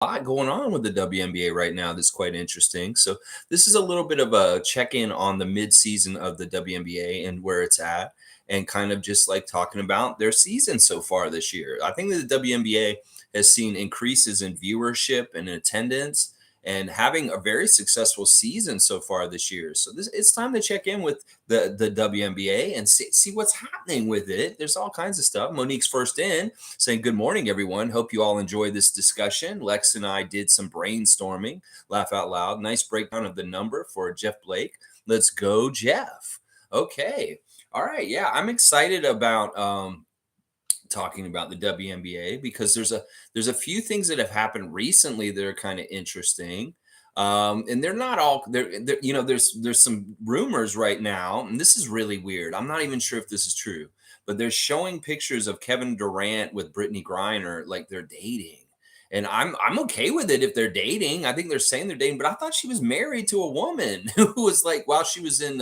lot going on with the WNBA right now that's quite interesting. So this is a little bit of a check-in on the mid-season of the WNBA and where it's at, and kind of just like talking about their season so far this year. I think that the WNBA has seen increases in viewership and attendance and having a very successful season so far this year. So it's time to check in with the WNBA and see what's happening with it. There's all kinds of stuff. Monique's first in saying, "Good morning, everyone. Hope you all enjoy this discussion." Lex and I did some brainstorming, laugh out loud. Nice breakdown of the number for Jeff Blake. Let's go, Jeff. Okay. All right. Yeah, I'm excited about talking about the WNBA because there's a few things that have happened recently that are kind of interesting. And they're not all there. There's some rumors right now, and this is really weird. I'm not even sure if this is true, but they're showing pictures of Kevin Durant with Brittany Griner like they're dating. And I'm okay with it if they're dating. I think they're saying they're dating, but I thought she was married to a woman who was like while she was in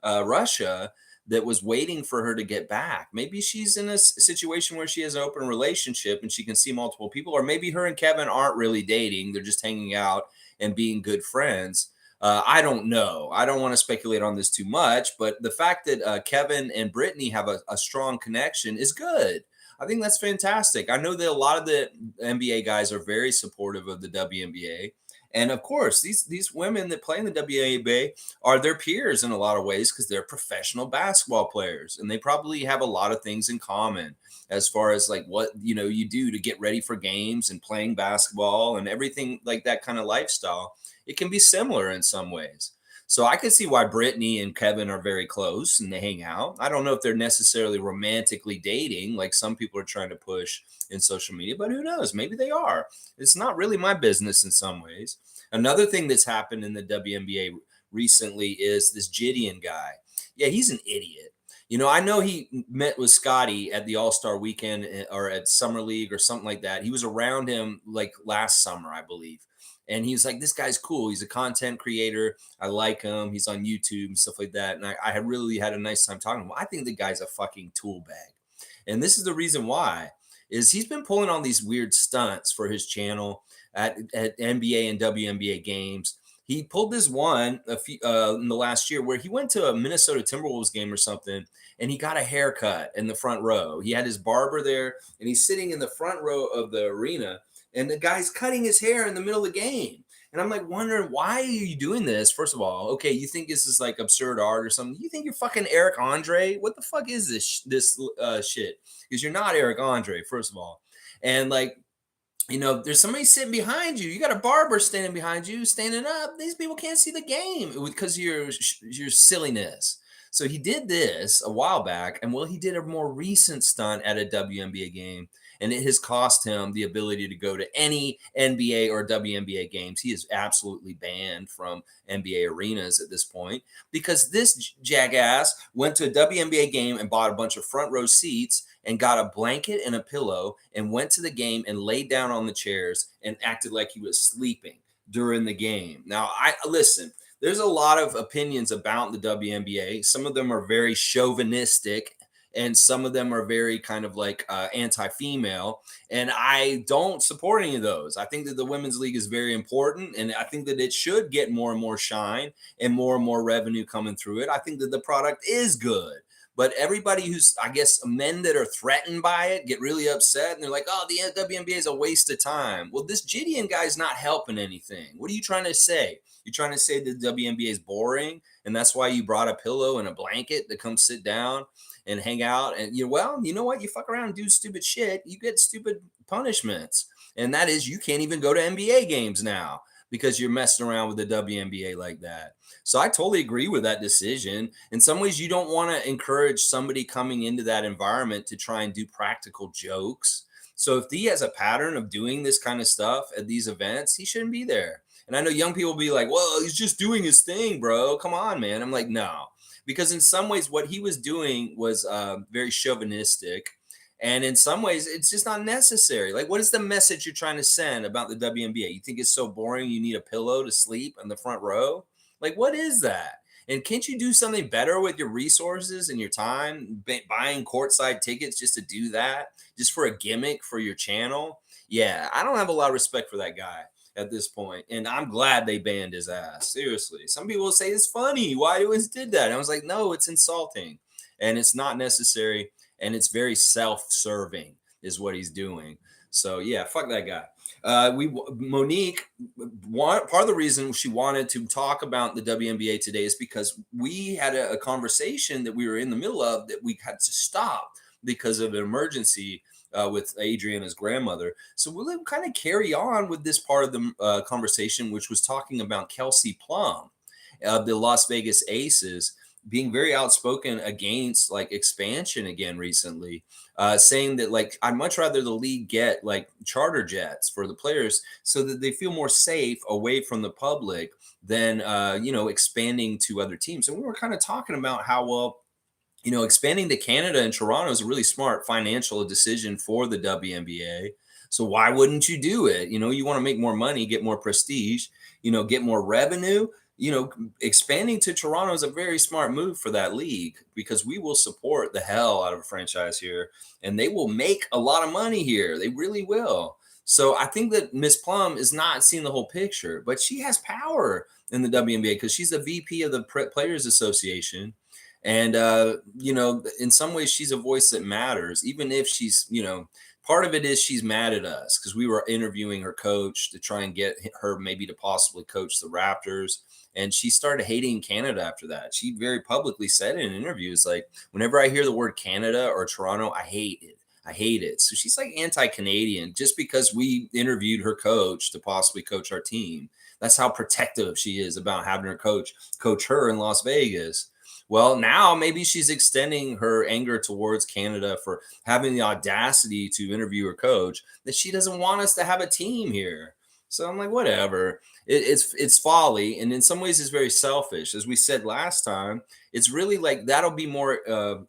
Russia, that was waiting for her to get back. Maybe she's in a situation where she has an open relationship and she can see multiple people, or maybe her and Kevin aren't really dating. They're just hanging out and being good friends. I don't know. I don't want to speculate on this too much, but the fact that Kevin and Brittany have a strong connection is good. I think that's fantastic. I know that a lot of the NBA guys are very supportive of the WNBA. And of course, these women that play in the WNBA are their peers in a lot of ways because they're professional basketball players, and they probably have a lot of things in common as far as like what you do to get ready for games and playing basketball and everything like that kind of lifestyle. It can be similar in some ways. So I can see why Brittany and Kevin are very close and they hang out. I don't know if they're necessarily romantically dating like some people are trying to push in social media, but who knows? Maybe they are. It's not really my business in some ways. Another thing that's happened in the WNBA recently is this Gideon guy. Yeah, he's an idiot. I know he met with Scotty at the All-Star weekend or at Summer League or something like that. He was around him like last summer, I believe. And he was like, "This guy's cool. He's a content creator. I like him. He's on YouTube and stuff like that." And I had really had a nice time talking to him. I think the guy's a fucking tool bag. And this is the reason why is he's been pulling on these weird stunts for his channel at NBA and WNBA games. He pulled this one in the last year where he went to a Minnesota Timberwolves game or something, and he got a haircut in the front row. He had his barber there, and he's sitting in the front row of the arena, and the guy's cutting his hair in the middle of the game. And I'm like wondering, why are you doing this? First of all, okay, you think this is like absurd art or something? You think you're fucking Eric Andre? What the fuck is this shit? Because you're not Eric Andre, first of all. And like, there's somebody sitting behind you. You got a barber standing behind you, standing up. These people can't see the game because of your silliness. So he did this a while back, and he did a more recent stunt at a WNBA game, and it has cost him the ability to go to any NBA or WNBA games. He is absolutely banned from NBA arenas at this point because this jackass went to a WNBA game and bought a bunch of front row seats and got a blanket and a pillow and went to the game and laid down on the chairs and acted like he was sleeping during the game. Now, I listen, there's a lot of opinions about the WNBA. Some of them are very chauvinistic and some of them are very kind of like anti-female, and I don't support any of those. I think that the women's league is very important, and I think that it should get more and more shine and more revenue coming through it. I think that the product is good. But everybody who's, I guess, men that are threatened by it get really upset and they're like, "Oh, the WNBA is a waste of time." Well, this Gideon guy's not helping anything. What are you trying to say? You're trying to say that the WNBA is boring and that's why you brought a pillow and a blanket to come sit down and hang out. And you know what? You fuck around and do stupid shit, you get stupid punishments. And that is you can't even go to NBA games now because you're messing around with the WNBA like that. So I totally agree with that decision. In some ways, you don't want to encourage somebody coming into that environment to try and do practical jokes. So if he has a pattern of doing this kind of stuff at these events, he shouldn't be there. And I know young people will be like, "Well, he's just doing his thing, bro. Come on, man." I'm like, no, because in some ways, what he was doing was very chauvinistic. And in some ways, it's just not necessary. Like, what is the message you're trying to send about the WNBA? You think it's so boring you need a pillow to sleep in the front row? Like, what is that? And can't you do something better with your resources and your time, buying courtside tickets just to do that, just for a gimmick for your channel? Yeah, I don't have a lot of respect for that guy at this point, and I'm glad they banned his ass. Seriously, some people say it's funny. Why do he did that? And I was like, no, it's insulting, and it's not necessary, and it's very self-serving, is what he's doing. So yeah, fuck that guy. We Monique, part of the reason she wanted to talk about the WNBA today is because we had a conversation that we were in the middle of that we had to stop because of an emergency with Adriana's grandmother. So we'll kind of carry on with this part of the conversation, which was talking about Kelsey Plum of the Las Vegas Aces being very outspoken against like expansion again recently, saying that like I'd much rather the league get like charter jets for the players so that they feel more safe away from the public than expanding to other teams. And we were kind of talking about how well expanding to Canada and Toronto is a really smart financial decision for the WNBA. So why wouldn't you do it? You want to make more money, get more prestige, get more revenue. Expanding to Toronto is a very smart move for that league because we will support the hell out of a franchise here and they will make a lot of money here. They really will. So I think that Miss Plum is not seeing the whole picture, but she has power in the WNBA because she's the VP of the Players Association. And, in some ways, she's a voice that matters, even if part of it is she's mad at us because we were interviewing her coach to try and get her maybe to possibly coach the Raptors. And she started hating Canada after that. She very publicly said in interviews, like, whenever I hear the word Canada or Toronto, I hate it. I hate it. So she's like anti-Canadian just because we interviewed her coach to possibly coach our team. That's how protective she is about having her coach her in Las Vegas. Well, now maybe she's extending her anger towards Canada for having the audacity to interview her coach that she doesn't want us to have a team here. So I'm like, whatever. It's folly, and in some ways, it's very selfish. As we said last time, it's really like that'll be more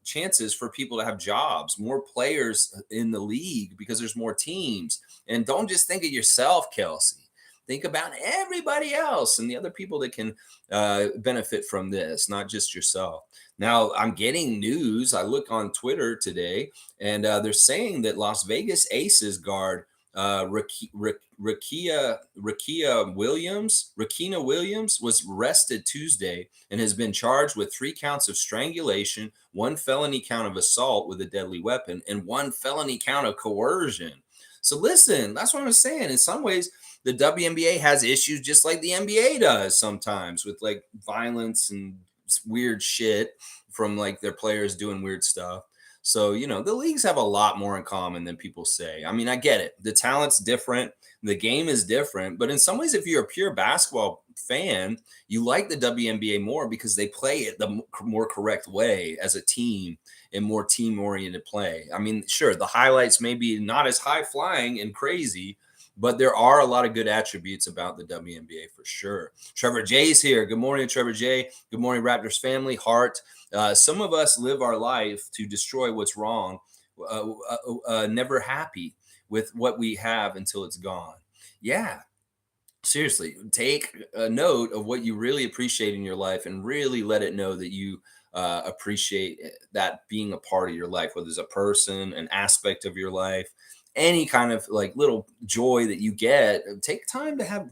chances for people to have jobs, more players in the league because there's more teams. And don't just think of yourself, Kelsey. Think about everybody else and the other people that can benefit from this, not just yourself. Now, I'm getting news. I look on Twitter today, and they're saying that Las Vegas Aces guard Rakina Williams was arrested Tuesday and has been charged with 3 counts of strangulation, 1 felony count of assault with a deadly weapon, and 1 felony count of coercion. So listen, that's what I'm saying. In some ways, the WNBA has issues just like the NBA does sometimes with like violence and weird shit from like their players doing weird stuff. So, the leagues have a lot more in common than people say. I mean, I get it. The talent's different. The game is different. But in some ways, if you're a pure basketball fan, you like the WNBA more because they play it the more correct way as a team and more team-oriented play. I mean, sure, the highlights may be not as high-flying and crazy, but there are a lot of good attributes about the WNBA for sure. Trevor J's here. Good morning, Trevor J. Good morning, Raptors family, heart. Some of us live our life to destroy what's wrong, never happy with what we have until it's gone. Yeah, seriously, take a note of what you really appreciate in your life and really let it know that you appreciate that being a part of your life, whether it's a person, an aspect of your life, any kind of like little joy that you get. Take time to have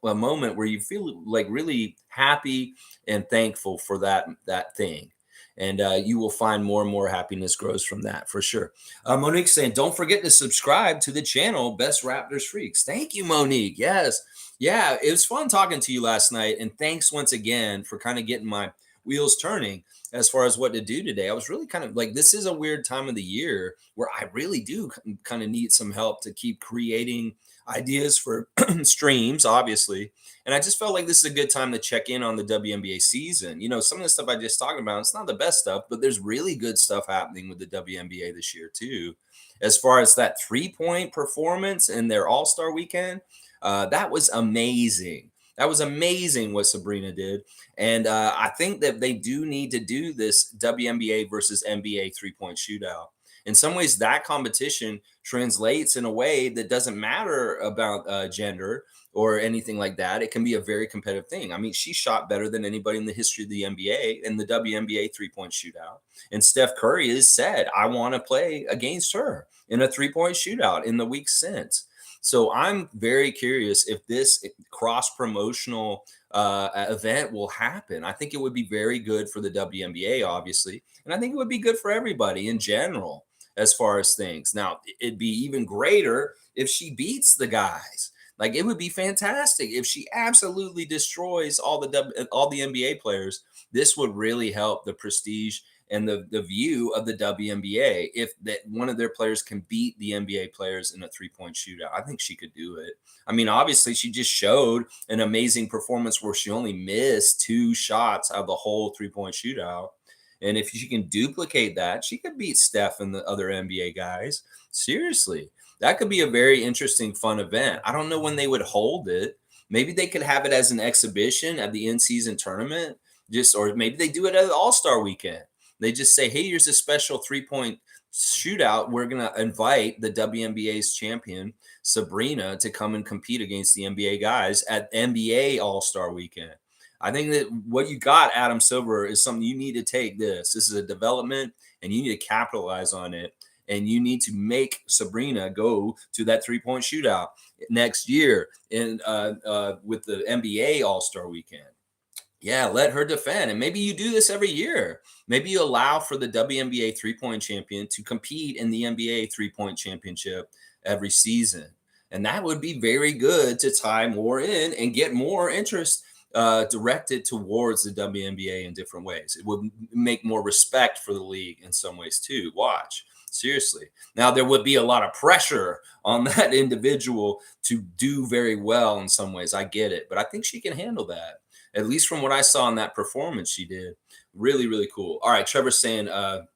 a moment where you feel like really happy and thankful for that thing. And you will find more and more happiness grows from that for sure. Monique saying, don't forget to subscribe to the channel, Best Raptors Freaks. Thank you, Monique. Yes. Yeah, it was fun talking to you last night. And thanks once again for kind of getting my wheels turning as far as what to do today. I was really kind of like, this is a weird time of the year where I really do kind of need some help to keep creating ideas for streams, obviously. And I just felt like this is a good time to check in on the WNBA season. Some of the stuff I just talked about, it's not the best stuff, but there's really good stuff happening with the WNBA this year too. As far as that 3-point performance in their All-Star weekend, that was amazing. That was amazing what Sabrina did. And I think that they do need to do this WNBA versus NBA 3-point shootout. In some ways, that competition translates in a way that doesn't matter about gender or anything like that. It can be a very competitive thing. I mean, she shot better than anybody in the history of the NBA in the WNBA 3-point shootout. And Steph Curry has said, I want to play against her in a 3-point shootout in the week since. So I'm very curious if this cross promotional event will happen. I think it would be very good for the WNBA, obviously, and I think it would be good for everybody in general as far as things. Now, it'd be even greater if she beats the guys. Like it would be fantastic if she absolutely destroys all the NBA players. This would really help the prestige and the view of the WNBA if that one of their players can beat the NBA players in a three-point shootout. I think she could do it. I mean, obviously, she just showed an amazing performance where she only missed 2 shots out of the whole three-point shootout. And if she can duplicate that, she could beat Steph and the other NBA guys. Seriously, that could be a very interesting, fun event. I don't know when they would hold it. Maybe they could have it as an exhibition at the in-season tournament, just or maybe they do it at the All-Star weekend. They just say, "Hey, here's a special three-point shootout. We're gonna invite the WNBA's champion Sabrina to come and compete against the NBA guys at NBA All-Star weekend." I think that what you got, Adam Silver, is something you need to take this. This is a development, and you need to capitalize on it. And you need to make Sabrina go to that three-point shootout next year in with the NBA All-Star weekend. Yeah, let her defend. And maybe you do this every year. Maybe you allow for the WNBA three-point champion to compete in the NBA three-point championship every season. And that would be very good to tie more in and get more interest directed towards the WNBA in different ways. It would make more respect for the league in some ways too. Watch. Seriously. Now, there would be a lot of pressure on that individual to do very well in some ways. I get it. But I think she can handle that. At least from what I saw in that performance she did. Really, really cool. All right, Trevor's saying, all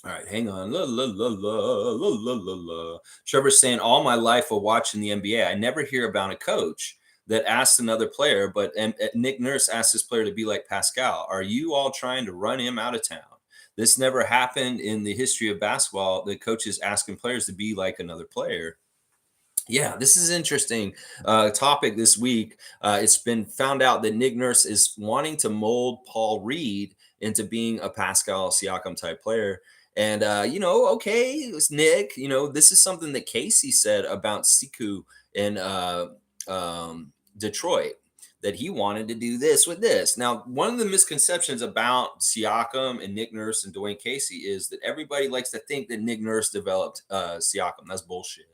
right, hang on. La, la, la, la, la, la, la, la. Trevor's saying, all my life while watching the NBA, I never hear about a coach that asked another player, but Nick Nurse asked his player to be like Pascal. Are you all trying to run him out of town? This never happened in the history of basketball. The coaches asking players to be like another player. Yeah, this is interesting topic this week. It's been found out that Nick Nurse is wanting to mold Paul Reed into being a Pascal Siakam type player. And okay, it's Nick. This is something that Casey said about Siku in Detroit, that he wanted to do this with this. Now, one of the misconceptions about Siakam and Nick Nurse and Dwayne Casey is that everybody likes to think that Nick Nurse developed Siakam. That's bullshit.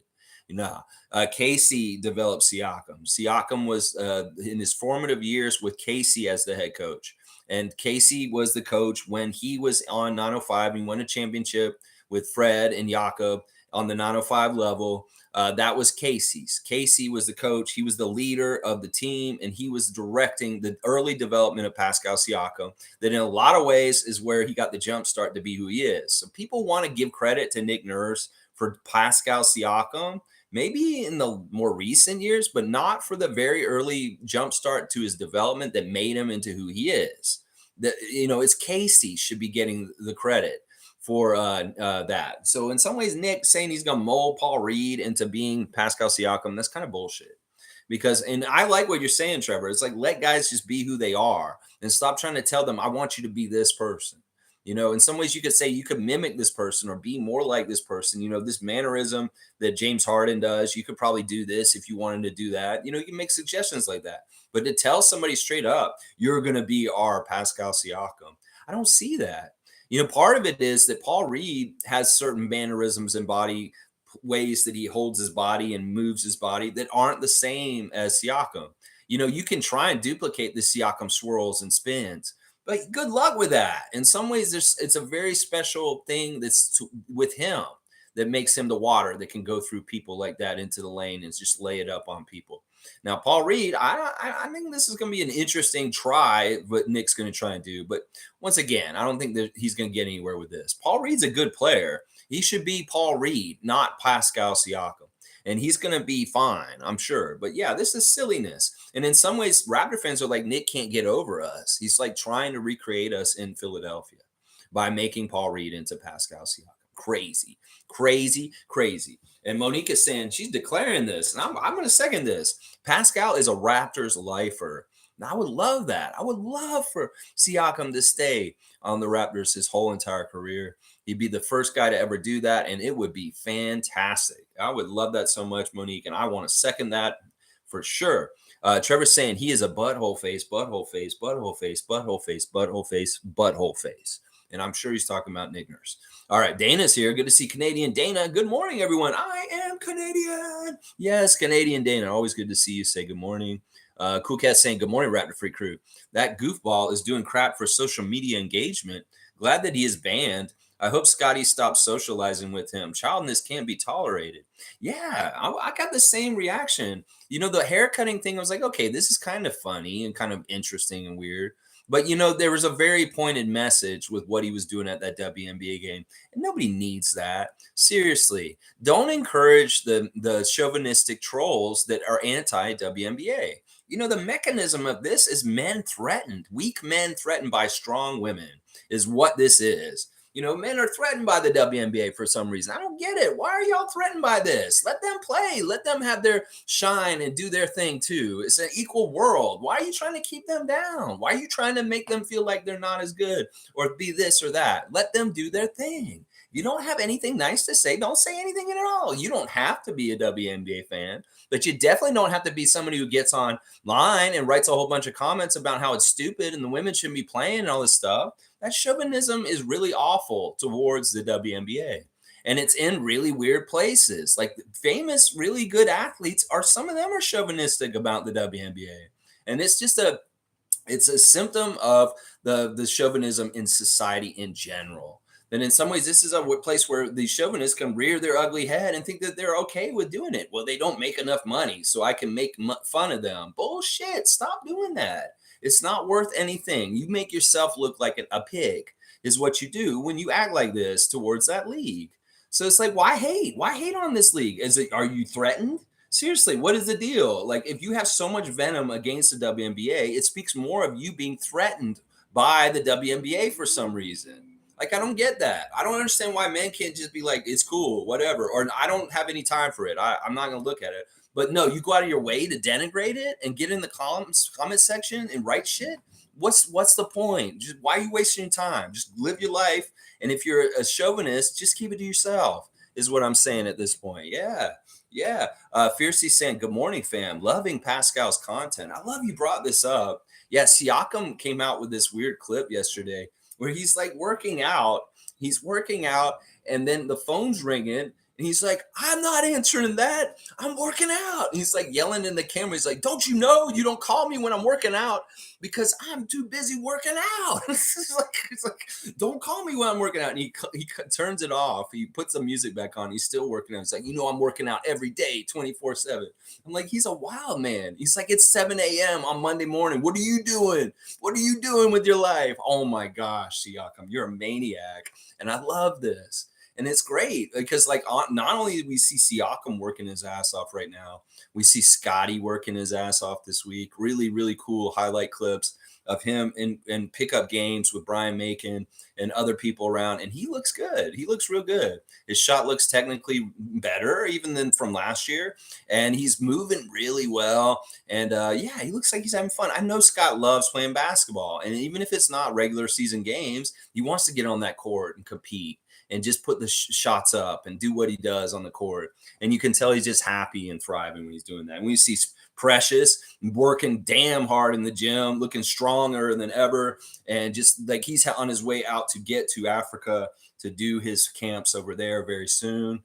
Casey developed Siakam. Siakam was in his formative years with Casey as the head coach. And Casey was the coach when he was on 905 and won a championship with Fred and Jakob on the 905 level. That was Casey's. Casey was the coach. He was the leader of the team, and he was directing the early development of Pascal Siakam. That in a lot of ways is where he got the jump start to be who he is. So people want to give credit to Nick Nurse for Pascal Siakam, maybe in the more recent years, but not for the very early jump start to his development that made him into who he is. It's Casey should be getting the credit for that. So in some ways, Nick saying he's going to mold Paul Reed into being Pascal Siakam, that's kind of bullshit. And I like what you're saying, Trevor. It's like, let guys just be who they are and stop trying to tell them, I want you to be this person. In some ways you could say you could mimic this person or be more like this person. This mannerism that James Harden does, you could probably do this if you wanted to do that. You can make suggestions like that. But to tell somebody straight up, you're going to be our Pascal Siakam, I don't see that. Part of it is that Paul Reed has certain mannerisms and body ways that he holds his body and moves his body that aren't the same as Siakam. You can try and duplicate the Siakam swirls and spins, but good luck with that. In some ways, it's a very special thing with him that makes him the water that can go through people like that into the lane and just lay it up on people. Now, Paul Reed, I think this is going to be an interesting try, what Nick's going to try and do. But once again, I don't think that he's going to get anywhere with this. Paul Reed's a good player. He should be Paul Reed, not Pascal Siakam. And he's going to be fine, I'm sure. But yeah, this is silliness. And in some ways, Raptor fans are like, Nick can't get over us. He's like trying to recreate us in Philadelphia by making Paul Reed into Pascal Siakam. Crazy, crazy, crazy. And Monique is saying she's declaring this. And I'm going to second this. Pascal is a Raptors lifer. Now, I would love that. I would love for Siakam to stay on the Raptors his whole entire career. He'd be the first guy to ever do that, and it would be fantastic. I would love that so much, Monique, and I want to second that for sure. Trevor's saying he is a butthole face, butthole face, butthole face, butthole face, butthole face, butthole face. And I'm sure he's talking about Nick Nurse. All right, Dana's here. Good to see Canadian Dana. Good morning, everyone. I am Canadian. Yes, Canadian Dana. Always good to see you. Say good morning. Cool Cat saying good morning, Raptor Free Crew. That goofball is doing crap for social media engagement. Glad that he is banned. I hope Scotty stops socializing with him. Childness can't be tolerated. Yeah, I got the same reaction. The hair cutting thing, I was like, okay, this is kind of funny and kind of interesting and weird. But there was a very pointed message with what he was doing at that WNBA game, and nobody needs that. Seriously, don't encourage the chauvinistic trolls that are anti WNBA. The mechanism of this is men threatened, weak men threatened by strong women, is what this is. Men are threatened by the WNBA for some reason. I don't get it. Why are y'all threatened by this? Let them play. Let them have their shine and do their thing too. It's an equal world. Why are you trying to keep them down? Why are you trying to make them feel like they're not as good or be this or that? Let them do their thing. You don't have anything nice to say, don't say anything at all. You don't have to be a WNBA fan, but you definitely don't have to be somebody who gets online and writes a whole bunch of comments about how it's stupid and the women shouldn't be playing and all this stuff. That chauvinism is really awful towards the WNBA. And it's in really weird places. Like famous, really good athletes some of them are chauvinistic about the WNBA. And it's a symptom of the chauvinism in society in general. Then in some ways, this is a place where the chauvinists can rear their ugly head and think that they're okay with doing it. Well, they don't make enough money, so I can make fun of them. Bullshit. Stop doing that. It's not worth anything. You make yourself look like a pig is what you do when you act like this towards that league. So it's like, why hate? Why hate on this league? Are you threatened? Seriously, what is the deal? Like, if you have so much venom against the WNBA, it speaks more of you being threatened by the WNBA for some reason. Like, I don't get that. I don't understand why men can't just be like, it's cool, whatever, or I don't have any time for it. I'm not going to look at it. But no, you go out of your way to denigrate it and get in the comment section and write shit. What's the point? Just why are you wasting your time? Just live your life. And if you're a chauvinist, just keep it to yourself, is what I'm saying at this point. Yeah. Yeah. Fiercey saying, good morning, fam. Loving Pascal's content. I love you brought this up. Yeah. Siakam came out with this weird clip yesterday where he's like working out. He's working out and then the phone's ringing. And he's like, I'm not answering that. I'm working out. And he's like yelling in the camera. He's like, don't you know you don't call me when I'm working out because I'm too busy working out. It's like, don't call me when I'm working out. And he turns it off. He puts the music back on. He's still working out. He's like, I'm working out every day, 24/7. I'm like, he's a wild man. He's like, it's 7 a.m. on Monday morning. What are you doing? What are you doing with your life? Oh my gosh, Siakam, you're a maniac. And I love this. And it's great because, like, not only do we see Siakam working his ass off right now, we see Scotty working his ass off this week. Really, really cool highlight clips of him in pickup games with Brian Macon and other people around. And he looks good. He looks real good. His shot looks technically better even than from last year. And he's moving really well. And yeah, he looks like he's having fun. I know Scott loves playing basketball. And even if it's not regular season games, he wants to get on that court and compete and just put the shots up and do what he does on the court. And you can tell he's just happy and thriving when he's doing that. And we see Precious working damn hard in the gym, looking stronger than ever. And just like he's on his way out to get to Africa to do his camps over there very soon.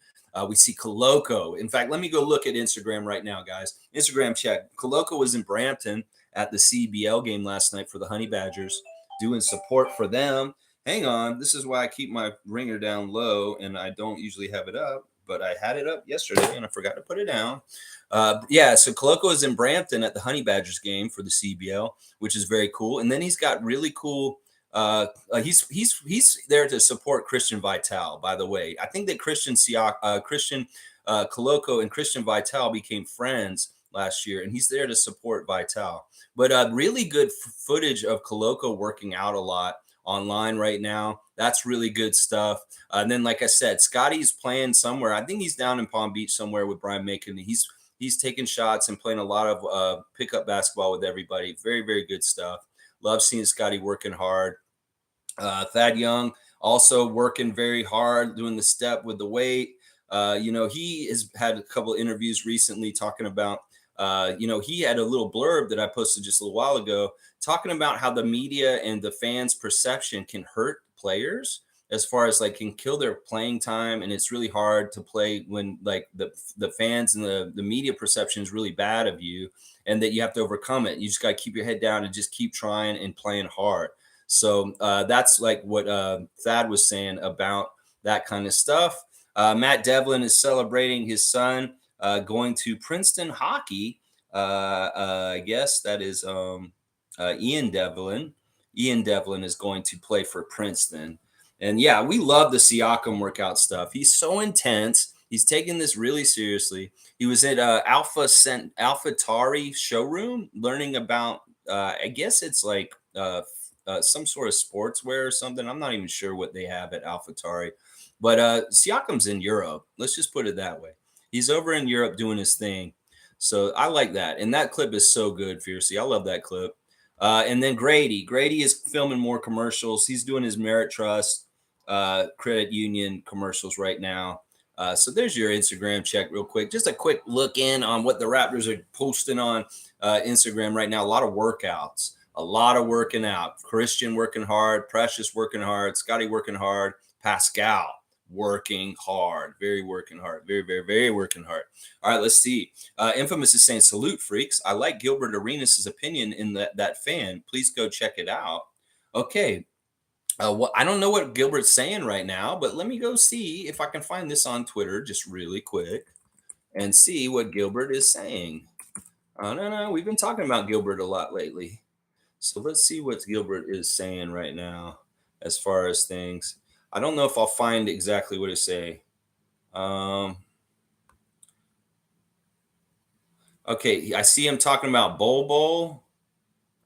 We see Koloko. In fact, let me go look at Instagram right now, guys. Instagram check. Koloko was in Brampton at the CBL game last night for the Honey Badgers, doing support for them. Hang on. This is why I keep my ringer down low and I don't usually have it up, but I had it up yesterday and I forgot to put it down. Yeah, so Koloko is in Brampton at the Honey Badgers game for the CBL, which is very cool. And then he's got really cool. He's there to support Christian Vital, by the way. I think that Christian Koloko and Christian Vital became friends last year, and he's there to support Vital. But really good footage of Koloko working out a lot online right now. That's really good stuff. And then, like I said, Scotty's playing somewhere. I think he's down in Palm Beach somewhere with Brian Macon. He's taking shots and playing a lot of pickup basketball with everybody. Very, very good stuff. Love seeing Scotty working hard. Thad Young also working very hard, doing the step with the weight. He has had a couple of interviews recently talking about, he had a little blurb that I posted just a little while ago talking about how the media and the fans' perception can hurt players as far as like can kill their playing time. And it's really hard to play when like the fans and the media perception is really bad of you, and that you have to overcome it. You just got to keep your head down and just keep trying and playing hard. So that's like what Thad was saying about that kind of stuff. Matt Devlin is celebrating his son going to Princeton hockey. I guess that is Ian Devlin. Ian Devlin is going to play for Princeton. And yeah, we love the Siakam workout stuff. He's so intense. He's taking this really seriously. He was at Alpha Tari showroom learning about, I guess it's like some sort of sportswear or something. I'm not even sure what they have at Alpha Tari. But Siakam's in Europe. Let's just put it that way. He's over in Europe doing his thing. So I like that. And that clip is so good, Fiercey. I love that clip. And then Grady. Grady is filming more commercials. He's doing his Merit Trust credit union commercials right now. So there's your Instagram check real quick. Just a quick look in on what the Raptors are posting on Instagram right now. A lot of workouts, a lot of working out. Christian working hard, Precious working hard, Scotty working hard, Pascal working hard, very working hard, very, very, very working hard. All right, let's see. Infamous is saying, salute, freaks. I like Gilbert Arenas' opinion in that fan. Please go check it out. Okay. I don't know what Gilbert's saying right now, but let me go see if I can find this on Twitter just really quick and see what Gilbert is saying. No, we've been talking about Gilbert a lot lately. So let's see what Gilbert is saying right now as far as things. I don't know if I'll find exactly what to say. Okay, I see him talking about Bol.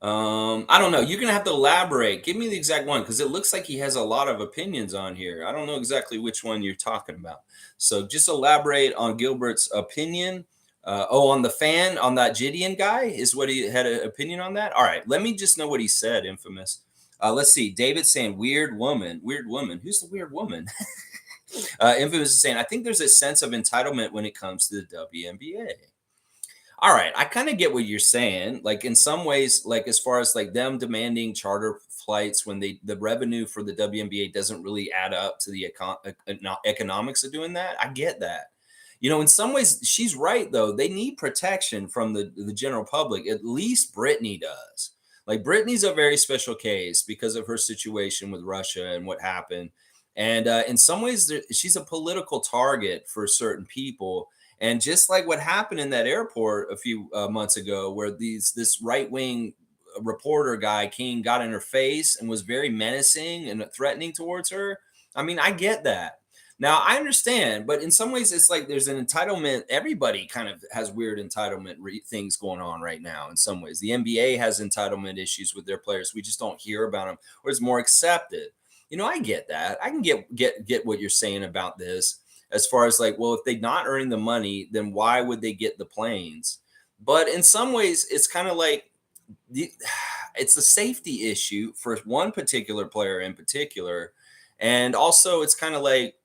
I don't know. You're gonna have to elaborate. Give me the exact one because it looks like he has a lot of opinions on here. I don't know exactly which one you're talking about. So just elaborate on Gilbert's opinion. On the fan, on that Gideon guy, is what he had an opinion on that. All right, let me just know what he said, Infamous. Let's see. David's saying weird woman. Weird woman. Who's the weird woman? Infamous is saying, I think there's a sense of entitlement when it comes to the WNBA. All right, I kind of get what you're saying. Like in some ways, like as far as like them demanding charter flights when the revenue for the WNBA doesn't really add up to the economics of doing that. I get that. In some ways, she's right though. They need protection from the general public. At least Brittany does. Like Brittany's a very special case because of her situation with Russia and what happened. And in some ways, she's a political target for certain people. And just like what happened in that airport a few months ago, where this right wing reporter guy King got in her face and was very menacing and threatening towards her. I mean, I get that. Now I understand, but in some ways, it's like there's an entitlement. Everybody kind of has weird entitlement things going on right now. In some ways, the NBA has entitlement issues with their players. We just don't hear about them, or it's more accepted. I get that. I can get what you're saying about this. As far as like, well, if they're not earning the money, then why would they get the planes? But in some ways, it's kind of like it's a safety issue for one particular player in particular. And also, it's kind of like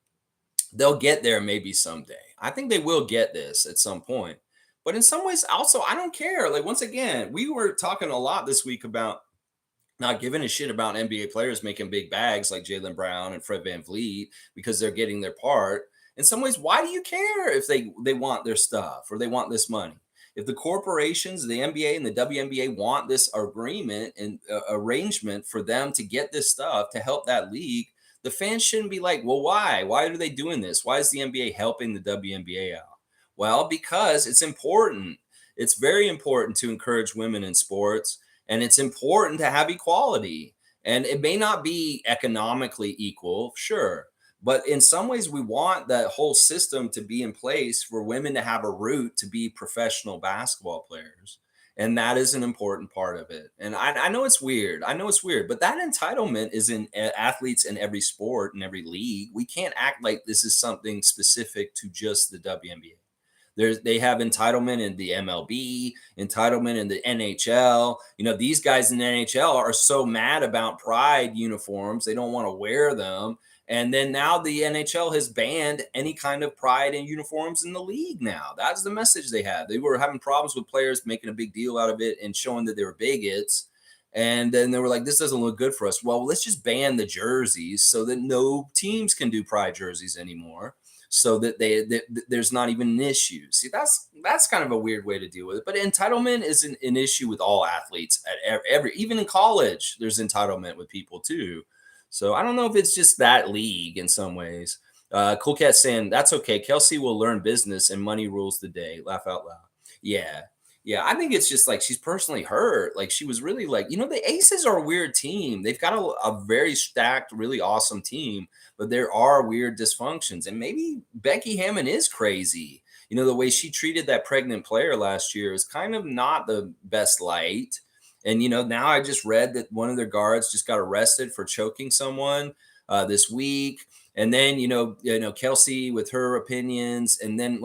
they'll get there maybe someday. I think they will get this at some point. But in some ways, also, I don't care. Like, once again, we were talking a lot this week about not giving a shit about NBA players making big bags like Jaylen Brown and Fred VanVleet because they're getting their part. In some ways, why do you care if they want their stuff or they want this money? If the corporations, the NBA and the WNBA want this agreement and arrangement for them to get this stuff to help that league, the fans shouldn't be like, well, why? Why are they doing this? Why is the NBA helping the WNBA out? Well, because it's important. It's very important to encourage women in sports, and it's important to have equality. And it may not be economically equal, sure. But in some ways, we want that whole system to be in place for women to have a route to be professional basketball players. And that is an important part of it. And I know it's weird. I know it's weird. But that entitlement is in athletes in every sport and every league. We can't act like this is something specific to just the WNBA. They have entitlement in the MLB, entitlement in the NHL. These guys in the NHL are so mad about pride uniforms. They don't want to wear them. And then now the NHL has banned any kind of pride in uniforms in the league now. That's the message they had. They were having problems with players making a big deal out of it and showing that they were bigots. And then they were like, this doesn't look good for us. Well, let's just ban the jerseys so that no teams can do pride jerseys anymore. So that there's not even an issue. See, that's kind of a weird way to deal with it. But entitlement is an issue with all athletes at even in college. There's entitlement with people too. So I don't know if it's just that league in some ways. Cool Cat saying that's okay. Kelsey will learn business and money rules the day. Laugh out loud. Yeah. Yeah, I think it's just like she's personally hurt. Like she was really like, the Aces are a weird team. They've got a very stacked, really awesome team, but there are weird dysfunctions. And maybe Becky Hammond is crazy. The way she treated that pregnant player last year is kind of not the best light. And now I just read that one of their guards just got arrested for choking someone this week. And then Kelsey with her opinions, and then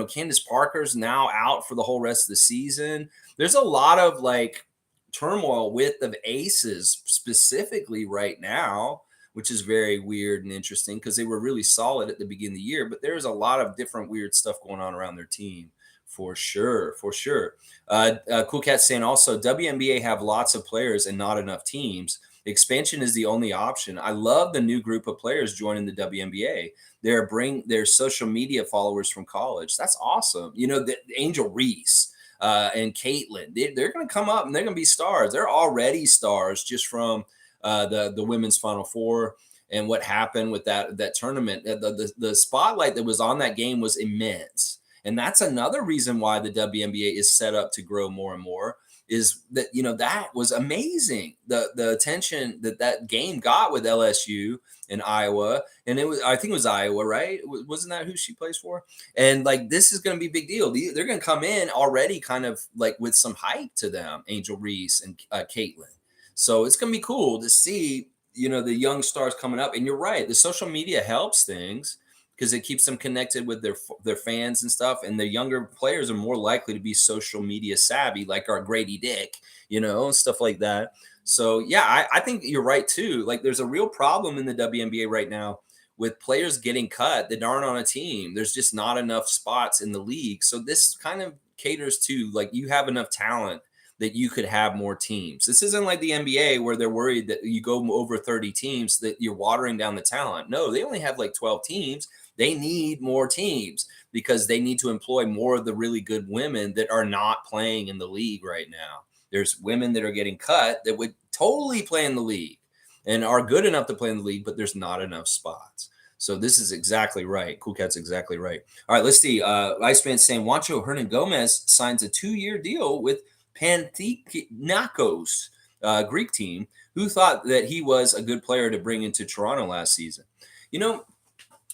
Candace Parker's now out for the whole rest of the season. There's a lot of like turmoil with the Aces specifically right now, which is very weird and interesting because they were really solid at the beginning of the year, but there's a lot of different weird stuff going on around their team. For sure, for sure. Cool Cat saying also WNBA have lots of players and not enough teams. Expansion is the only option. I love the new group of players joining the WNBA. They're social media followers from college. That's awesome. The Angel Reese and Caitlin, they're going to come up and they're going to be stars. They're already stars just from the women's Final Four and what happened with that tournament. The spotlight that was on that game was immense. And that's another reason why the WNBA is set up to grow more and more is that, that was amazing. The attention that game got with LSU and Iowa. And I think it was Iowa, right? Wasn't that who she plays for? And like, this is going to be a big deal. They're going to come in already kind of like with some hype to them, Angel Reese and Caitlin. So it's going to be cool to see, the young stars coming up. And you're right. The social media helps things, because it keeps them connected with their fans and stuff. And the younger players are more likely to be social media savvy, like our Grady Dick, stuff like that. So, yeah, I think you're right, too. Like, there's a real problem in the WNBA right now with players getting cut that aren't on a team. There's just not enough spots in the league. So this kind of caters to, like, you have enough talent that you could have more teams. This isn't like the NBA where they're worried that you go over 30 teams, that you're watering down the talent. No, they only have like 12 teams. They need more teams because they need to employ more of the really good women that are not playing in the league right now. There's women that are getting cut that would totally play in the league and are good enough to play in the league, but there's not enough spots. So this is exactly right. Cool Cat's exactly right. All right, let's see. Iceman saying Juancho Hernan Gomez signs a 2-year deal with Panathinaikos, Greek team. Who thought that he was a good player to bring into Toronto last season?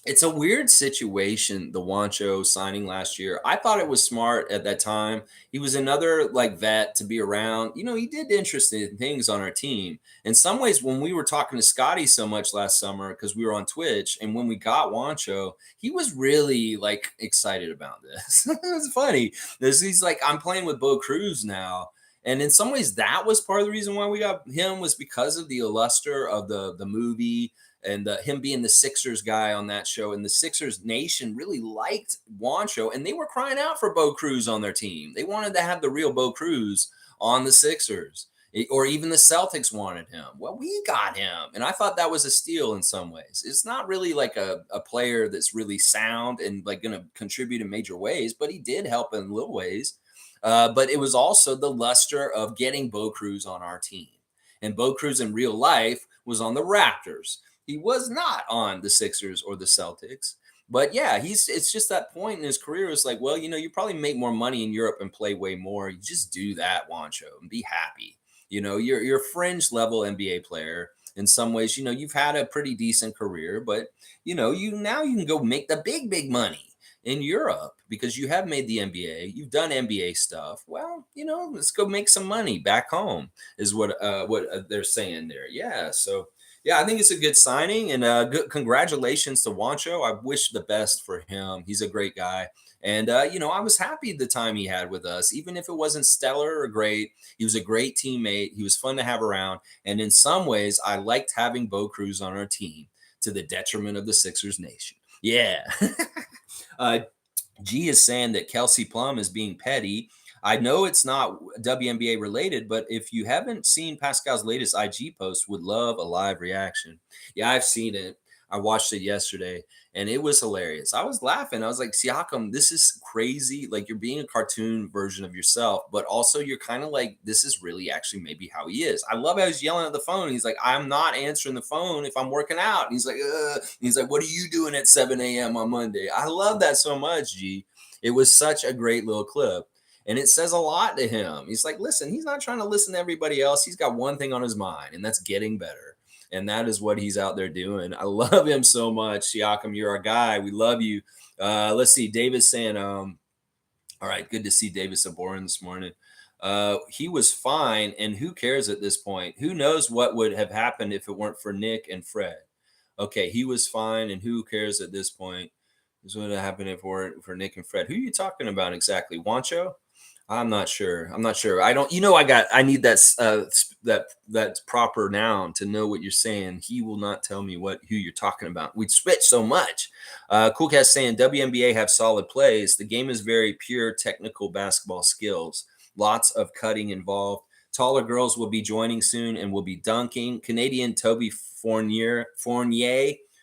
It's a weird situation, the Juancho signing last year. I thought it was smart at that time. He was another like vet to be around. He did interesting things on our team. In some ways, when we were talking to Scotty so much last summer, because we were on Twitch, and when we got Juancho, he was really like excited about this. It was funny. He's like, I'm playing with Bo Cruz now. And in some ways, that was part of the reason why we got him, was because of the luster of the movie, and him being the Sixers guy on that show. And the Sixers nation really liked Juancho, and they were crying out for Bo Cruz on their team. They wanted to have the real Bo Cruz on the Sixers, or even the Celtics wanted him. Well, we got him, and I thought that was a steal in some ways. It's not really like a player that's really sound and like going to contribute in major ways, but he did help in little ways. But it was also the luster of getting Bo Cruz on our team. And Bo Cruz in real life was on the Raptors. He was not on the Sixers or the Celtics. But yeah, it's just that point in his career. It's like, well, you probably make more money in Europe and play way more. You just do that, Juancho, and be happy. You're a fringe level NBA player. In some ways, you've had a pretty decent career, but now you can go make the big money in Europe because you have made the NBA. You've done NBA stuff. Well, let's go make some money back home is what they're saying there. Yeah. So yeah, I think it's a good signing, and good congratulations to Juancho. I wish the best for him. He's a great guy. And, I was happy the time he had with us, even if it wasn't stellar or great. He was a great teammate. He was fun to have around. And in some ways, I liked having Bo Cruz on our team. to the detriment of the Sixers nation. Yeah. uh, G is saying that Kelsey Plum is being petty. I know it's not WNBA related, but if you haven't seen Pascal's latest IG post, would love a live reaction. Yeah, I've seen it. I watched it yesterday and it was hilarious. I was laughing. I was like, Siakam, this is crazy. Like you're being a cartoon version of yourself, but also you're kind of like, this is really actually maybe how he is. I love how he's yelling at the phone. He's like, I'm not answering the phone if I'm working out. And he's like, ugh. He's like, what are you doing at 7 a.m. on Monday? I love that so much, G. It was such a great little clip. And it says a lot to him. He's like, listen, he's not trying to listen to everybody else. He's got one thing on his mind, and that's getting better. And that is what he's out there doing. I love him so much. Siakam, you're our guy. We love you. Let's see. Davis saying, all right, good to see Davis Aborin this morning. He was fine, and who cares at this point? Who knows what would have happened if it weren't for Nick and Fred? Okay, he was fine, and who cares at this point? This would have happened if it weren't for Nick and Fred. Who are you talking about exactly? Wancho? I'm not sure. I'm not sure. I don't. I need that proper noun to know what you're saying. He will not tell me who you're talking about. We switch so much. Coolcast saying WNBA have solid plays. The game is very pure technical basketball skills. Lots of cutting involved. Taller girls will be joining soon and will be dunking. Canadian Toby Fournier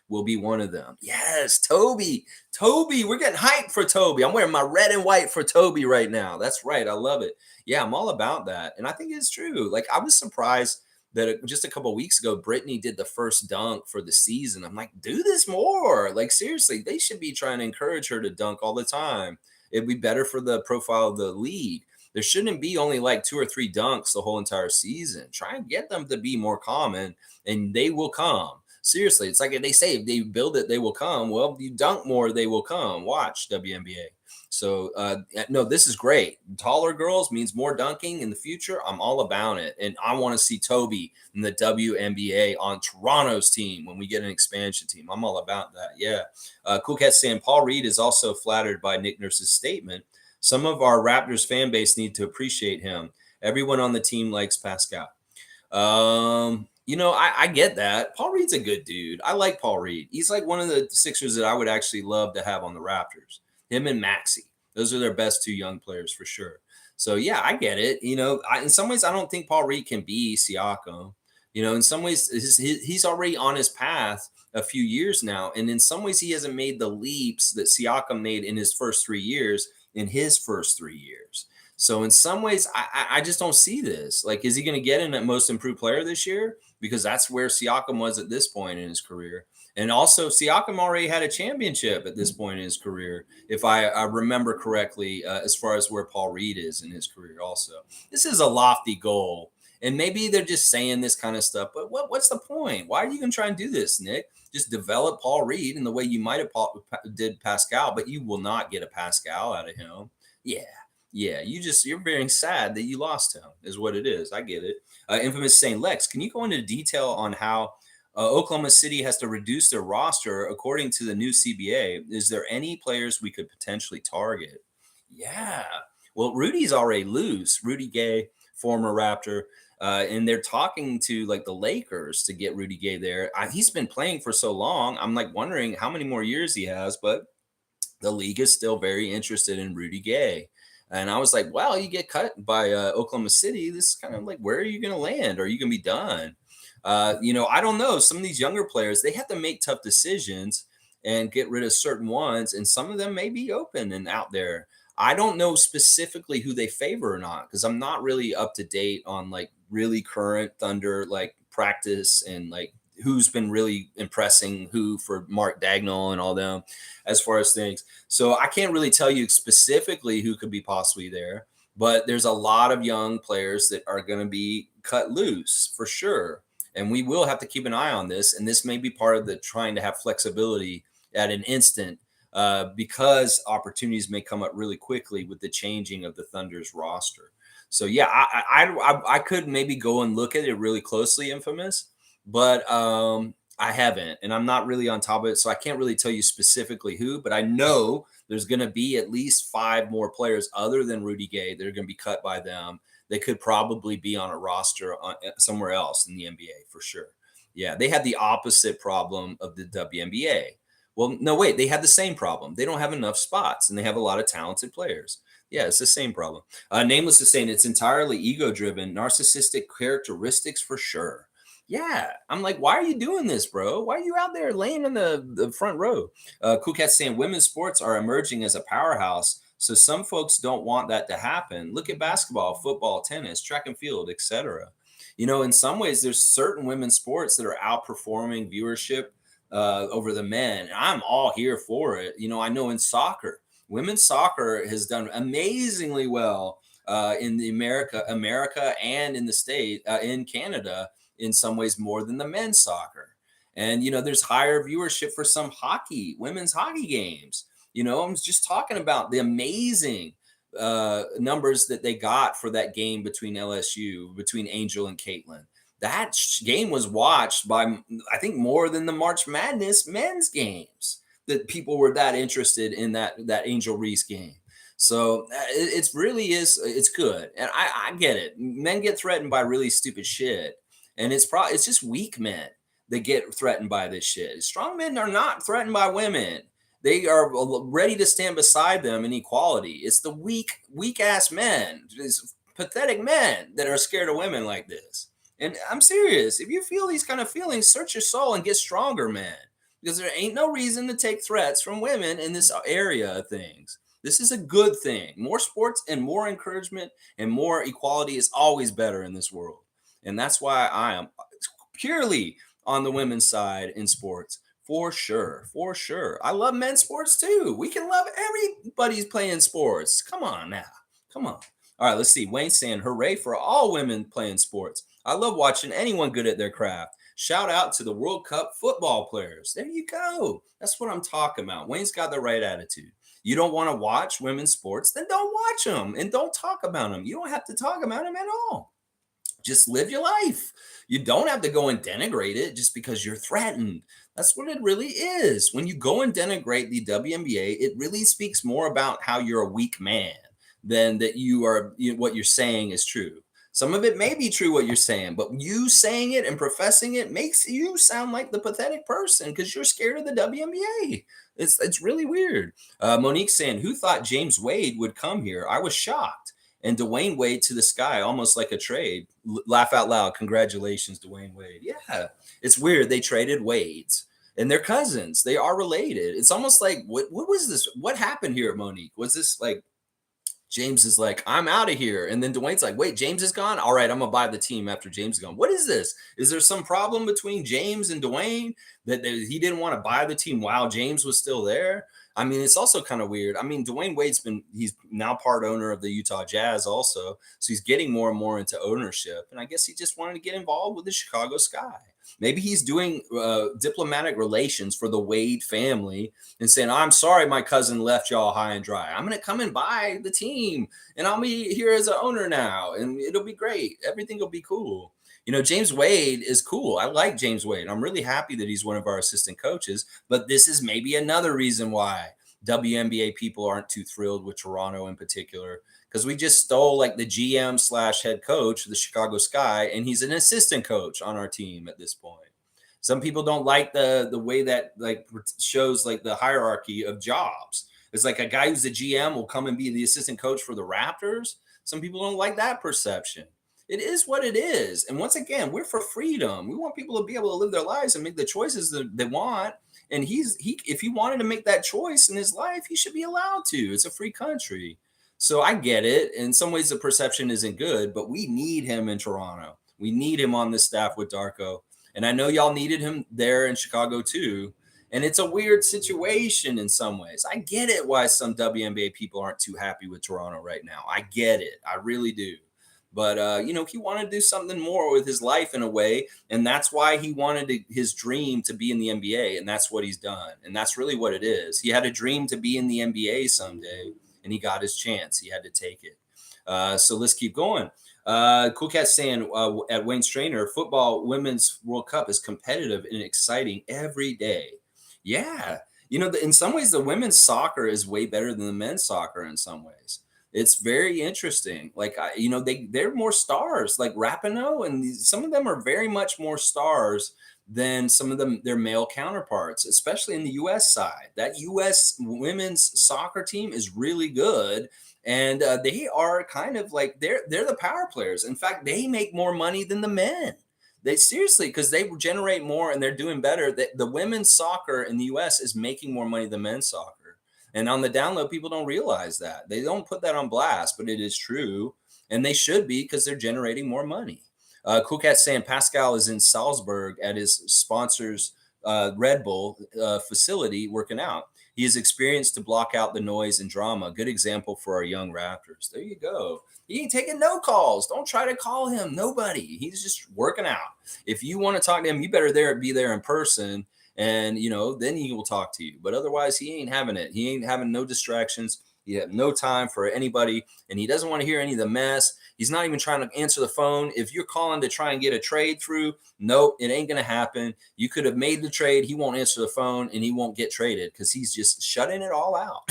will be one of them. Yes, Toby, we're getting hyped for Toby. I'm wearing my red and white for Toby right now. That's right. I love it. Yeah, I'm all about that. And I think it's true. Like I was surprised that just a couple of weeks ago, Brittany did the first dunk for the season. I'm like, do this more. Like seriously, they should be trying to encourage her to dunk all the time. It'd be better for the profile of the league. There shouldn't be only like 2 or 3 dunks the whole entire season. Try and get them to be more common and they will come. Seriously, it's like they say, if they build it, they will come. Well, if you dunk more, they will come. Watch WNBA. So, no, this is great. Taller girls means more dunking in the future. I'm all about it. And I want to see Toby in the WNBA on Toronto's team when we get an expansion team. I'm all about that. Yeah. Cool Cat saying Paul Reed is also flattered by Nick Nurse's statement. Some of our Raptors fan base need to appreciate him. Everyone on the team likes Pascal. I get that. Paul Reed's a good dude. I like Paul Reed. He's like one of the Sixers that I would actually love to have on the Raptors. Him and Maxey. Those are their best 2 young players for sure. So, yeah, I get it. In some ways, I don't think Paul Reed can be Siakam. In some ways, he's already on his path a few years now. And in some ways, he hasn't made the leaps that Siakam made in his first 3 years, So in some ways, I just don't see this. Like, is he going to get in at most improved player this year? Because that's where Siakam was at this point in his career. And also, Siakam already had a championship at this point in his career, if I remember correctly, as far as where Paul Reed is in his career also. This is a lofty goal. And maybe they're just saying this kind of stuff. But what's the point? Why are you going to try and do this, Nick? Just develop Paul Reed in the way you might have did Pascal, but you will not get a Pascal out of him. Yeah, you're very sad that you lost him, is what it is. I get it. Infamous saying, Lex, can you go into detail on how Oklahoma City has to reduce their roster according to the new CBA? Is there any players we could potentially target? Yeah. Well, Rudy's already loose. Rudy Gay, former Raptor. And they're talking to like the Lakers to get Rudy Gay there. He's been playing for so long. I'm like wondering how many more years he has, but the league is still very interested in Rudy Gay. And I was like, well, you get cut by Oklahoma City. This is kind of like, where are you going to land? Are you going to be done? I don't know. Some of these younger players, they have to make tough decisions and get rid of certain ones. And some of them may be open and out there. I don't know specifically who they favor or not, because I'm not really up to date on like really current Thunder, like practice and like who's been really impressing who for Mark Dagnall and all them as far as things. So I can't really tell you specifically who could be possibly there, but there's a lot of young players that are going to be cut loose for sure. And we will have to keep an eye on this. And this may be part of the trying to have flexibility at an instant because opportunities may come up really quickly with the changing of the Thunder's roster. So, yeah, I could maybe go and look at it really closely, Infamous, but I haven't, and I'm not really on top of it, so I can't really tell you specifically who, but I know there's going to be at least 5 more players other than Rudy Gay that are going to be cut by them. They could probably be on a roster somewhere else in the NBA for sure. Yeah, they had the opposite problem of the WNBA. Well, no, wait, they had the same problem. They don't have enough spots and they have a lot of talented players. Yeah, it's the same problem. Nameless is saying it's entirely ego driven, narcissistic characteristics for sure. Yeah, I'm like, why are you doing this, bro? Why are you out there laying in the front row? Cool Cat's saying women's sports are emerging as a powerhouse. So some folks don't want that to happen. Look at basketball, football, tennis, track and field, etc. In some ways, there's certain women's sports that are outperforming viewership over the men. And I'm all here for it. I know in soccer, women's soccer has done amazingly well in the America and in the state, in Canada, in some ways more than the men's soccer. And there's higher viewership for some women's hockey games. I'm just talking about the amazing numbers that they got for that game between Angel and Caitlin. That game was watched by, I think, more than the March Madness men's games. That people were that interested in that Angel Reese game. So it's good, and I get it. Men get threatened by really stupid shit, and it's just weak men that get threatened by this shit. Strong men are not threatened by women. They are ready to stand beside them in equality. It's the weak ass men, these pathetic men that are scared of women like this. And I'm serious. If you feel these kind of feelings, search your soul and get stronger, man. Because there ain't no reason to take threats from women in this area of things. This is a good thing. More sports and more encouragement and more equality is always better in this world. And that's why I am purely on the women's side in sports. For sure. For sure. I love men's sports too. We can love everybody's playing sports. Come on now. Come on. All right, let's see. Wayne saying, hooray for all women playing sports. I love watching anyone good at their craft. Shout out to the World Cup football players. There you go. That's what I'm talking about. Wayne's got the right attitude. You don't want to watch women's sports, then don't watch them and don't talk about them. You don't have to talk about them at all. Just live your life. You don't have to go and denigrate it just because you're threatened. That's what it really is. When you go and denigrate the WNBA, it really speaks more about how you're a weak man than that what you're saying is true. Some of it may be true what you're saying, but you saying it and professing it makes you sound like the pathetic person because you're scared of the WNBA. It's really weird. Monique saying, who thought James Wade would come here? I was shocked. And Dwayne Wade to the sky, almost like a trade. Laugh out loud. Congratulations, Dwayne Wade. Yeah, it's weird. They traded Wades. And they're cousins. They are related. It's almost like, what was this? What happened here, Monique? Was this like, James is like, I'm out of here. And then Dwayne's like, wait, James is gone? All right, I'm going to buy the team after James is gone. What is this? Is there some problem between James and Dwayne that he didn't want to buy the team while James was still there? I mean, it's also kind of weird. I mean, Dwayne Wade's he's now part owner of the Utah Jazz also. So he's getting more and more into ownership. And I guess he just wanted to get involved with the Chicago Sky. Maybe he's doing diplomatic relations for the Wade family and saying, I'm sorry my cousin left y'all high and dry. I'm going to come and buy the team and I'll be here as an owner now. And it'll be great. Everything will be cool. James Wade is cool. I like James Wade. I'm really happy that he's one of our assistant coaches. But this is maybe another reason why WNBA people aren't too thrilled with Toronto in particular, because we just stole like the GM / head coach of the Chicago Sky, and he's an assistant coach on our team at this point. Some people don't like the way that like shows like the hierarchy of jobs. It's like a guy who's the GM will come and be the assistant coach for the Raptors. Some people don't like that perception. It is what it is. And once again, we're for freedom. We want people to be able to live their lives and make the choices that they want. And if he wanted to make that choice in his life, he should be allowed to. It's a free country. So I get it. In some ways, the perception isn't good, but we need him in Toronto. We need him on the staff with Darko. And I know y'all needed him there in Chicago too. And it's a weird situation in some ways. I get it why some WNBA people aren't too happy with Toronto right now. I get it. I really do. But, he wanted to do something more with his life in a way. And that's why he wanted his dream to be in the NBA. And that's what he's done. And that's really what it is. He had a dream to be in the NBA someday. And he got his chance. He had to take it. So let's keep going. Cool Cat saying at Wayne Strainer, football women's World Cup is competitive and exciting every day. Yeah. In some ways, the women's soccer is way better than the men's soccer in some ways. It's very interesting. Like they're more stars, like Rapinoe, and some of them are very much more stars than some of them their male counterparts, especially in the U.S. side. That U.S. women's soccer team is really good, and they are kind of like they're the power players. In fact, they make more money than the men. They seriously, because they generate more and they're doing better. The women's soccer in the U.S. is making more money than men's soccer. And on the download, people don't realize that. They don't put that on blast, but it is true. And they should be because they're generating more money. Cool Cat saying Pascal is in Salzburg at his sponsors Red Bull facility working out. He is experienced to block out the noise and drama. Good example for our young Raptors. There you go. He ain't taking no calls. Don't try to call him. Nobody. He's just working out. If you want to talk to him, you better be there in person, and then he will talk to you. But otherwise, he ain't having it. He ain't having no distractions. He have no time for anybody, and he doesn't want to hear any of the mess. He's not even trying to answer the phone. If you're calling to try and get a trade through, nope, it ain't going to happen. You could have made the trade. He won't answer the phone, and he won't get traded because he's just shutting it all out.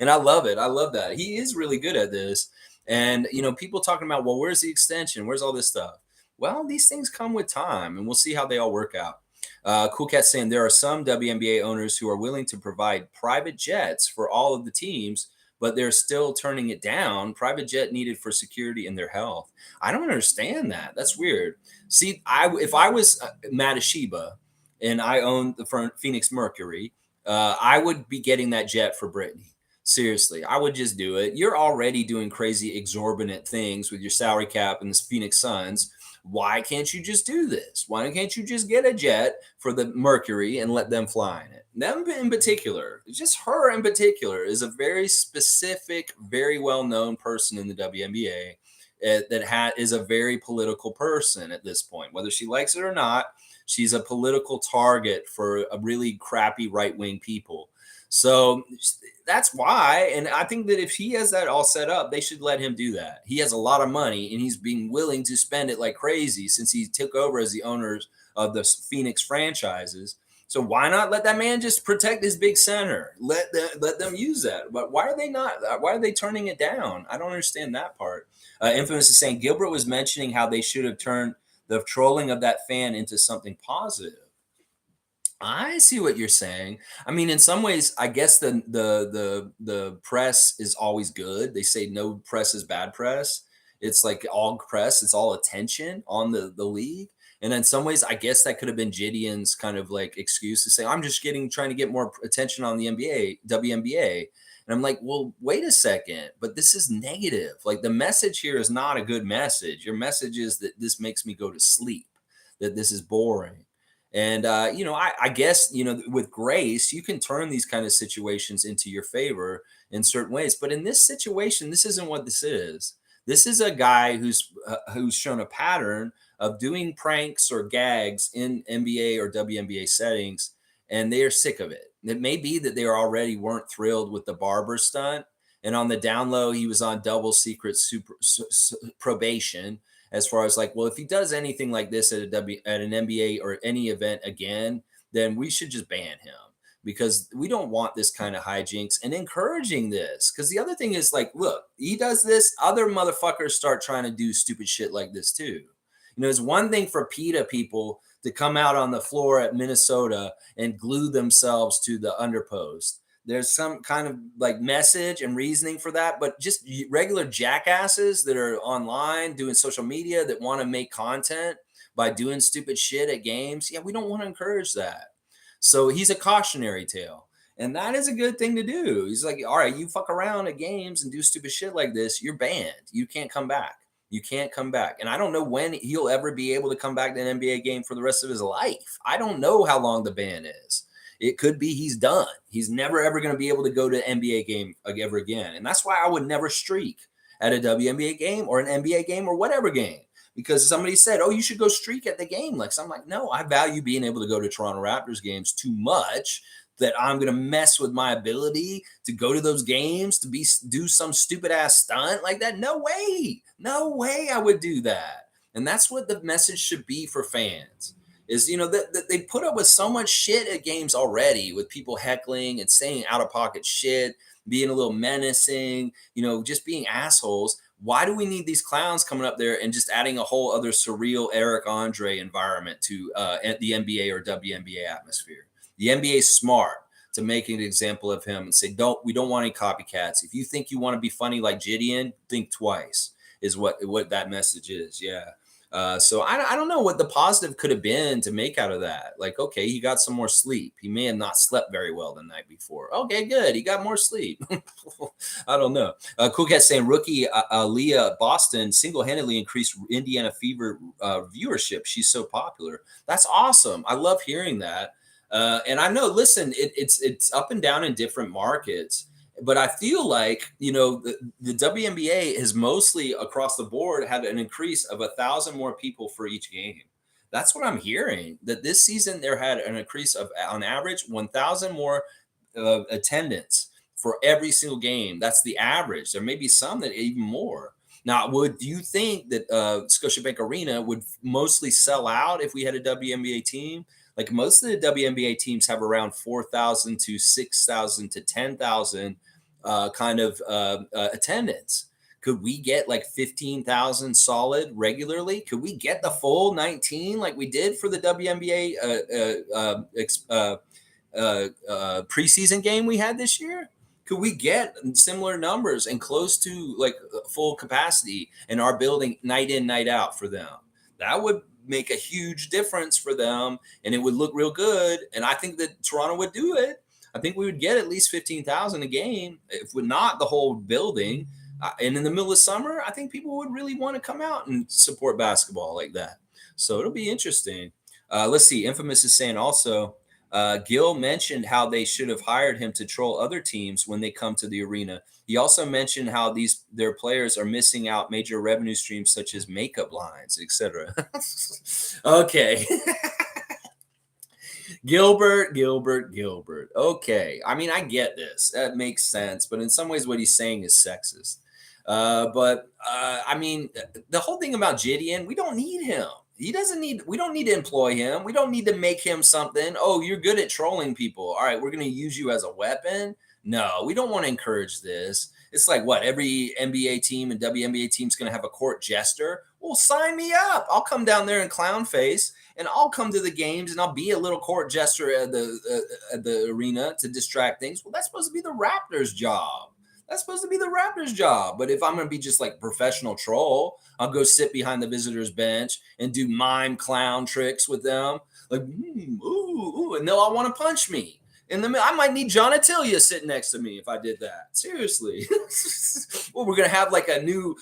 And I love it. I love that. He is really good at this. And, people talking about, well, where's the extension? Where's all this stuff? Well, these things come with time, and we'll see how they all work out. Cool Cat saying there are some WNBA owners who are willing to provide private jets for all of the teams, but they're still turning it down. Private jet needed for security and their health. I don't understand that. That's weird. See, if I was Matasheba and I owned the Phoenix Mercury, I would be getting that jet for Brittany. Seriously, I would just do it. You're already doing crazy, exorbitant things with your salary cap and the Phoenix Suns. Why can't you just do this? Why can't you just get a jet for the Mercury and let them fly in it? Them in particular, just her in particular, is a very specific, very well-known person in the WNBA that is a very political person at this point. Whether she likes it or not, she's a political target for a really crappy right-wing people. So that's why. And I think that if he has that all set up, they should let him do that. He has a lot of money and he's being willing to spend it like crazy since he took over as the owners of the Phoenix franchises. So why not let that man just protect his big center? Let them use that. But why are they not? Why are they turning it down? I don't understand that part. Infamous is saying Gilbert was mentioning how they should have turned the trolling of that fan into something positive. I see what you're saying. I mean, in some ways, I guess the press is always good. They say no press is bad press. It's like all press, it's all attention on the league. And in some ways, I guess that could have been Gideon's kind of like excuse to say, I'm just trying to get more attention on the NBA, WNBA. And I'm like, well, wait a second, but this is negative. Like the message here is not a good message. Your message is that this makes me go to sleep, that this is boring. And I guess with grace, you can turn these kind of situations into your favor in certain ways. But in this situation, this isn't what this is. This is a guy who's shown a pattern of doing pranks or gags in NBA or WNBA settings, and they are sick of it. It may be that they already weren't thrilled with the barber stunt, and on the down low, he was on double secret probation. As far as like, well, if he does anything like this at an NBA or any event again, then we should just ban him because we don't want this kind of hijinks and encouraging this. Because the other thing is like, look, he does this, other motherfuckers start trying to do stupid shit like this too. It's one thing for PETA people to come out on the floor at Minnesota and glue themselves to the underpost. There's some kind of like message and reasoning for that, but just regular jackasses that are online doing social media that want to make content by doing stupid shit at games. Yeah, we don't want to encourage that. So he's a cautionary tale. And that is a good thing to do. He's like, all right, you fuck around at games and do stupid shit like this, you're banned. You can't come back. You can't come back. And I don't know when he'll ever be able to come back to an NBA game for the rest of his life. I don't know how long the ban is. It could be he's done. He's never, ever going to be able to go to an NBA game ever again. And that's why I would never streak at a WNBA game or an NBA game or whatever game. Because somebody said, oh, you should go streak at the game. Like, so I'm like, no, I value being able to go to Toronto Raptors games too much that I'm going to mess with my ability to go to those games, to do some stupid ass stunt like that. No way. No way I would do that. And that's what the message should be for fans. is, that they put up with so much shit at games already, with people heckling and saying out of pocket shit, being a little menacing, just being assholes. Why do we need these clowns coming up there and just adding a whole other surreal Eric Andre environment to the NBA or WNBA atmosphere? The NBA is smart to make an example of him and say, we don't want any copycats. If you think you want to be funny like Gideon, think twice, is what that message is. Yeah. So I don't know what the positive could have been to make out of that. Like, okay, he got some more sleep. He may have not slept very well the night before. Okay, good. He got more sleep. I don't know. Cool Cat saying rookie Leah Boston single-handedly increased Indiana Fever viewership. She's so popular. That's awesome. I love hearing that. And I know, listen, it's up and down in different markets. But I feel like, the WNBA has mostly across the board had an increase of 1,000 more people for each game. That's what I'm hearing. That this season there had an increase of, on average, 1,000 more attendance for every single game. That's the average. There may be some that even more. Now, would you think that Scotiabank Arena would mostly sell out if we had a WNBA team? Like, most of the WNBA teams have around 4,000 to 6,000 to 10,000 attendance. Could we get like 15,000 solid regularly? Could we get the full 19 like we did for the WNBA preseason game we had this year? Could we get similar numbers and close to like full capacity in our building night in, night out for them? That would make a huge difference for them, and it would look real good. And I think that Toronto would do it. I think we would get at least 15,000 a game, if not the whole building. And in the middle of summer, I think people would really want to come out and support basketball like that. So it'll be interesting. Let's see. Infamous is saying also, Gil mentioned how they should have hired him to troll other teams when they come to the arena. He also mentioned how their players are missing out major revenue streams such as makeup lines, etc. Okay. Gilbert. Okay. I mean, I get this. That makes sense. But in some ways, what he's saying is sexist. I mean, the whole thing about Gideon, we don't need him. We don't need to employ him. We don't need to make him something. Oh, you're good at trolling people. All right, we're going to use you as a weapon. No, we don't want to encourage this. It's like, what, every NBA team and WNBA team is going to have a court jester? Well, sign me up. I'll come down there in clown face, and I'll come to the games, and I'll be a little court jester at the arena to distract things. Well, that's supposed to be the Raptors' job. But if I'm going to be just like professional troll, I'll go sit behind the visitors bench and do mime clown tricks with them. Like, ooh, and they'll all want to punch me. I might need John Attilia sitting next to me if I did that. Seriously. Well, we're going to have like a new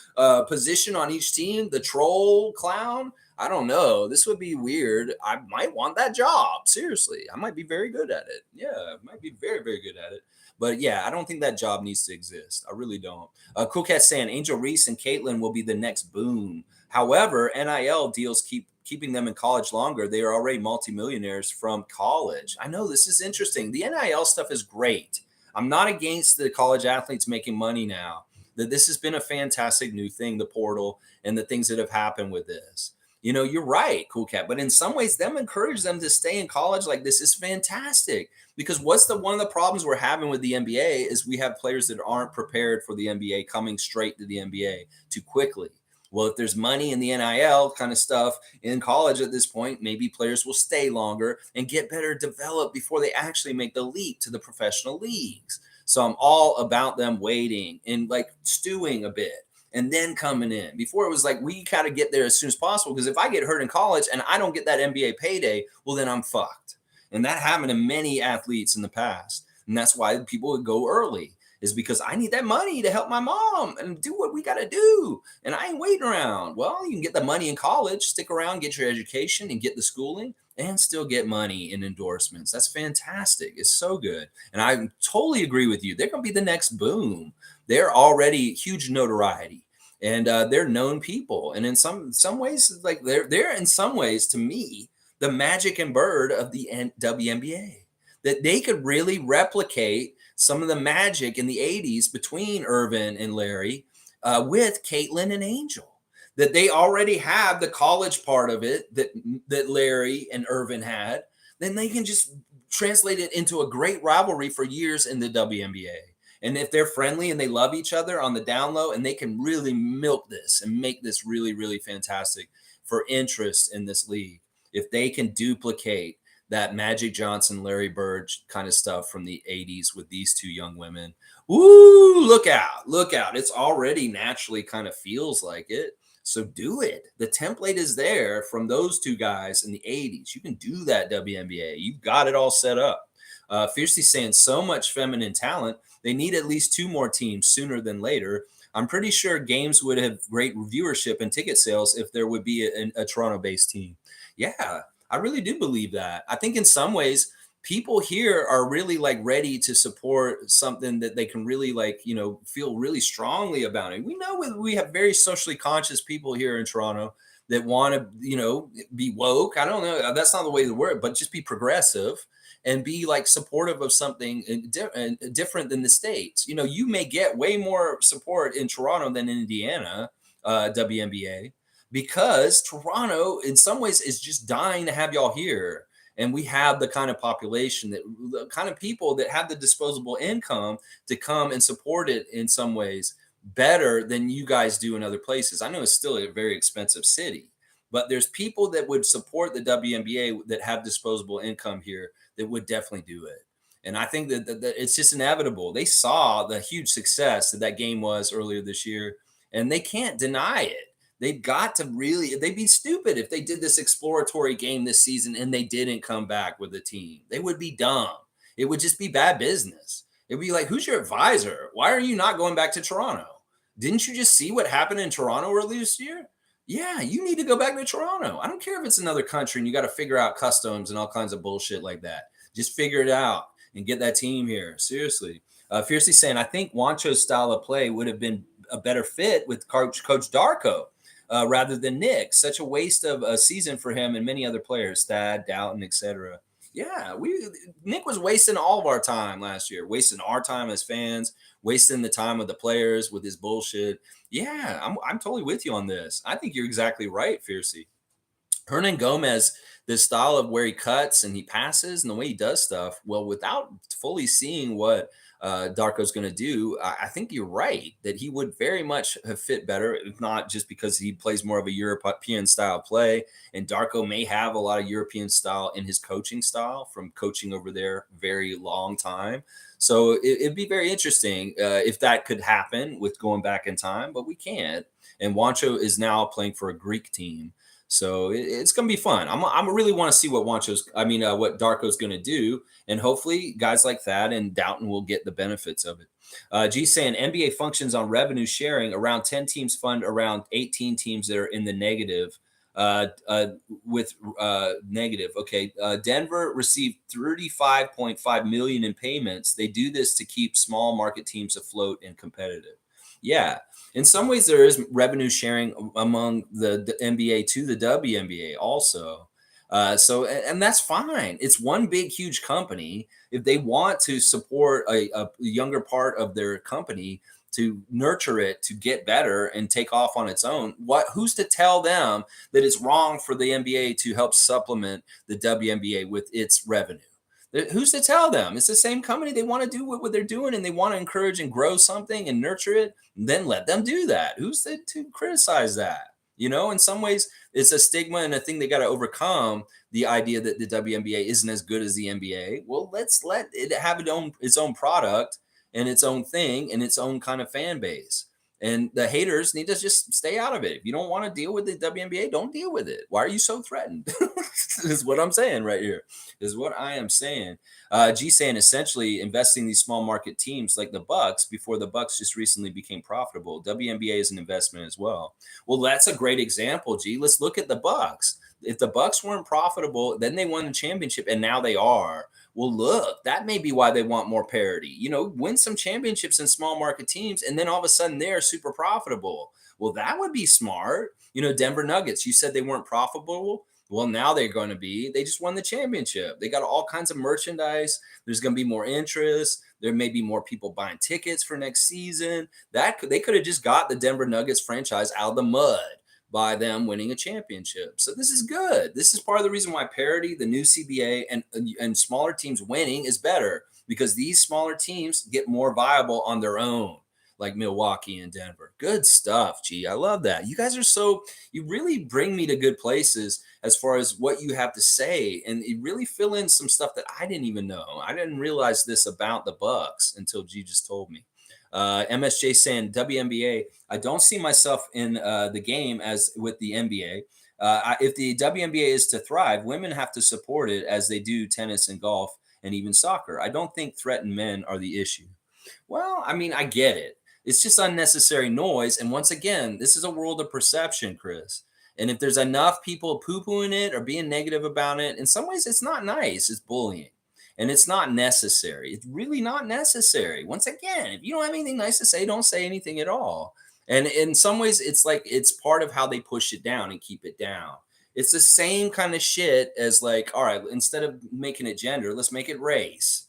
position on each team, the troll clown. I don't know. This would be weird. I might want that job. Seriously. I might be very good at it. Yeah, I might be very, very good at it. But yeah, I don't think that job needs to exist. I really don't. Cool Cat saying Angel Reese and Caitlin will be the next boom. However, NIL deals keeping them in college longer. They are already multimillionaires from college. I know, this is interesting. The NIL stuff is great. I'm not against the college athletes making money now. That this has been a fantastic new thing, the portal and the things that have happened with this. You're right, Cool Cat. But in some ways, encourage them to stay in college. Like, this is fantastic. Because one of the problems we're having with the NBA is we have players that aren't prepared for the NBA coming straight to the NBA too quickly. Well, if there's money in the NIL kind of stuff in college at this point, maybe players will stay longer and get better developed before they actually make the leap to the professional leagues. So I'm all about them waiting and like stewing a bit and then coming in. Before it was like, we got to get there as soon as possible, because if I get hurt in college and I don't get that NBA payday, well, then I'm fucked. And that happened to many athletes in the past. And that's why people would go early, is because I need that money to help my mom and do what we got to do. And I ain't waiting around. Well, you can get the money in college, stick around, get your education and get the schooling, and still get money in endorsements. That's fantastic. It's so good. And I totally agree with you. They're going to be the next boom. They're already huge notoriety, and they're known people. And in some ways, like they're in some ways, to me, the Magic and Bird of the WNBA, that they could really replicate some of the magic in the 80s between Irvin and Larry with Caitlin and Angel. that they already have the college part of it that Larry and Irvin had, then they can just translate it into a great rivalry for years in the WNBA. And if they're friendly and they love each other on the down low, and they can really milk this and make this really, really fantastic for interest in this league, if they can duplicate that Magic Johnson, Larry Bird kind of stuff from the 80s with these two young women, ooh, look out, look out. It's already naturally kind of feels like it. So do it. The template is there from those two guys in the 80s. You can do that, WNBA. You've got it all set up. Fiercely saying so much feminine talent. They need at least two more teams sooner than later. I'm pretty sure games would have great viewership and ticket sales if there would be a Toronto-based team. Yeah, I really do believe that. I think in some ways, people here are really like ready to support something that they can really like, feel really strongly about it. We know we have very socially conscious people here in Toronto that want to, be woke. I don't know. That's not the way to word, but just be progressive and be like supportive of something different than the States. You may get way more support in Toronto than in Indiana, WNBA, because Toronto in some ways is just dying to have y'all here. And we have the kind of population the kind of people that have the disposable income to come and support it in some ways better than you guys do in other places. I know it's still a very expensive city, but there's people that would support the WNBA that have disposable income here that would definitely do it. And I think that it's just inevitable. They saw the huge success that game was earlier this year, and they can't deny it. They've got to really, they'd be stupid if they did this exploratory game this season and they didn't come back with a team. They would be dumb. It would just be bad business. It'd be like, who's your advisor? Why are you not going back to Toronto? Didn't you just see what happened in Toronto earlier this year? Yeah, you need to go back to Toronto. I don't care if it's another country and you got to figure out customs and all kinds of bullshit like that. Just figure it out and get that team here. Seriously. Fiercely saying, I think Juancho's style of play would have been a better fit with Coach Darko. Rather than Nick. Such a waste of a season for him and many other players, Thad, Doughton, etc. Yeah, Nick was wasting all of our time last year, wasting our time as fans, wasting the time of the players with his bullshit. Yeah, I'm totally with you on this. I think you're exactly right, Fiercey. Hernan Gomez, this style of where he cuts and he passes and the way he does stuff, well, without fully seeing what Darko's going to do, I think you're right that he would very much have fit better, if not just because he plays more of a European style play. And Darko may have a lot of European style in his coaching style from coaching over there very long time. So it'd be very interesting if that could happen with going back in time, but we can't. And Juancho is now playing for a Greek team. So it's going to be fun. I'm really want to see what what Darko's going to do. And hopefully guys like Thad and Doughton will get the benefits of it. G saying NBA functions on revenue sharing. Around 10 teams fund around 18 teams that are in the negative. Negative. Okay. Denver received 35.5 million in payments. They do this to keep small market teams afloat and competitive. Yeah. In some ways, there is revenue sharing among the NBA to the WNBA also. And that's fine. It's one big, huge company. If they want to support a younger part of their company to nurture it, to get better and take off on its own, who's to tell them that it's wrong for the NBA to help supplement the WNBA with its revenue? Who's to tell them? It's the same company. They want to do what they're doing and they want to encourage and grow something and nurture it. Then let them do that. Who's to criticize that? In some ways, it's a stigma and a thing they got to overcome, the idea that the WNBA isn't as good as the NBA. Well, let's let it have its own product and its own thing and its own kind of fan base. And the haters need to just stay out of it. If you don't want to deal with the WNBA, don't deal with it. Why are you so threatened? Is what I'm saying right here. Is what I am saying. G saying essentially investing these small market teams like the Bucks before the Bucks just recently became profitable. WNBA is an investment as well. Well, that's a great example, G. Let's look at the Bucks. If the Bucks weren't profitable, then they won the championship, and now they are. Well, look, that may be why they want more parity. Win some championships in small market teams, and then all of a sudden they're super profitable. Well, that would be smart. Denver Nuggets, you said they weren't profitable. Well, now they're going to be. They just won the championship. They got all kinds of merchandise. There's going to be more interest. There may be more people buying tickets for next season. They could have just got the Denver Nuggets franchise out of the mud. by them winning a championship. So this is good. This is part of the reason why parity, the new CBA, and smaller teams winning is better, because these smaller teams get more viable on their own, like Milwaukee and Denver. Good stuff, G. I love that. You guys are so, you really bring me to good places as far as what you have to say, and you really fill in some stuff that I didn't even know. I didn't realize this about the Bucks until G just told me. MSJ saying WNBA. I don't see myself in the game as with the NBA. If the WNBA is to thrive, women have to support it as they do tennis and golf and even soccer. I don't think threatened men are the issue. Well, I mean, I get it. It's just unnecessary noise. And once again, this is a world of perception, Chris. And if there's enough people poo pooing it or being negative about it, in some ways, it's not nice. It's bullying. And it's not necessary. It's really not necessary. Once again, if you don't have anything nice to say, don't say anything at all. And in some ways, it's like it's part of how they push it down and keep it down. It's the same kind of shit as like, all right, instead of making it gender, let's make it race.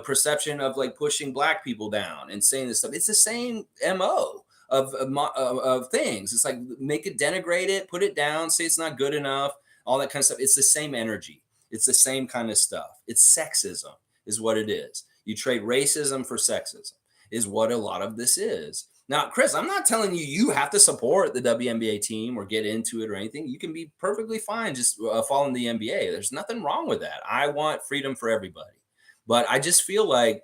Perception of like pushing black people down and saying this stuff. It's the same MO of things. It's like make it, denigrate it, put it down, say it's not good enough, all that kind of stuff. It's the same energy. It's the same kind of stuff. It's sexism, is what it is. You trade racism for sexism, is what a lot of this is. Now, Chris, I'm not telling you have to support the WNBA team or get into it or anything. You can be perfectly fine just following the NBA. There's nothing wrong with that. I want freedom for everybody. But I just feel like,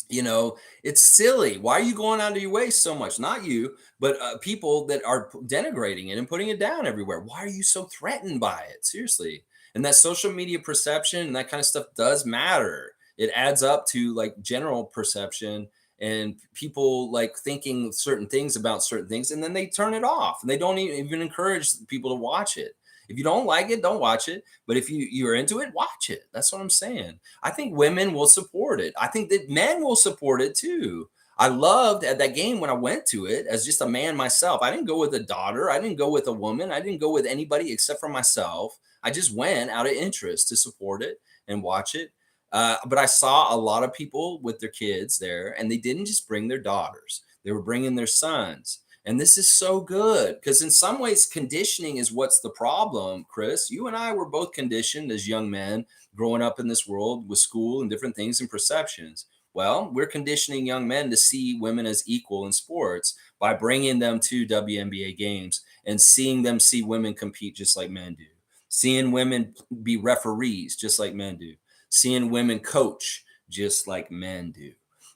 it's silly. Why are you going out of your way so much? Not you, but people that are denigrating it and putting it down everywhere. Why are you so threatened by it? Seriously. And that social media perception and that kind of stuff does matter. It adds up to like general perception and people like thinking certain things about certain things, and then they turn it off and they don't even encourage people to watch it. If you don't like it, don't watch it. But if you're into it, watch it. That's what I'm saying. I think women will support it. I think that men will support it too. I loved at that game when I went to it as just a man myself. I didn't go with a daughter. I didn't go with a woman. I didn't go with anybody except for myself. I just went out of interest to support it and watch it. But I saw a lot of people with their kids there, and they didn't just bring their daughters, they were bringing their sons. And this is so good because, in some ways, conditioning is what's the problem, Chris. You and I were both conditioned as young men growing up in this world with school and different things and perceptions. Well, we're conditioning young men to see women as equal in sports by bringing them to WNBA games and seeing them see women compete just like men do, seeing women be referees just like men do, seeing women coach just like men do.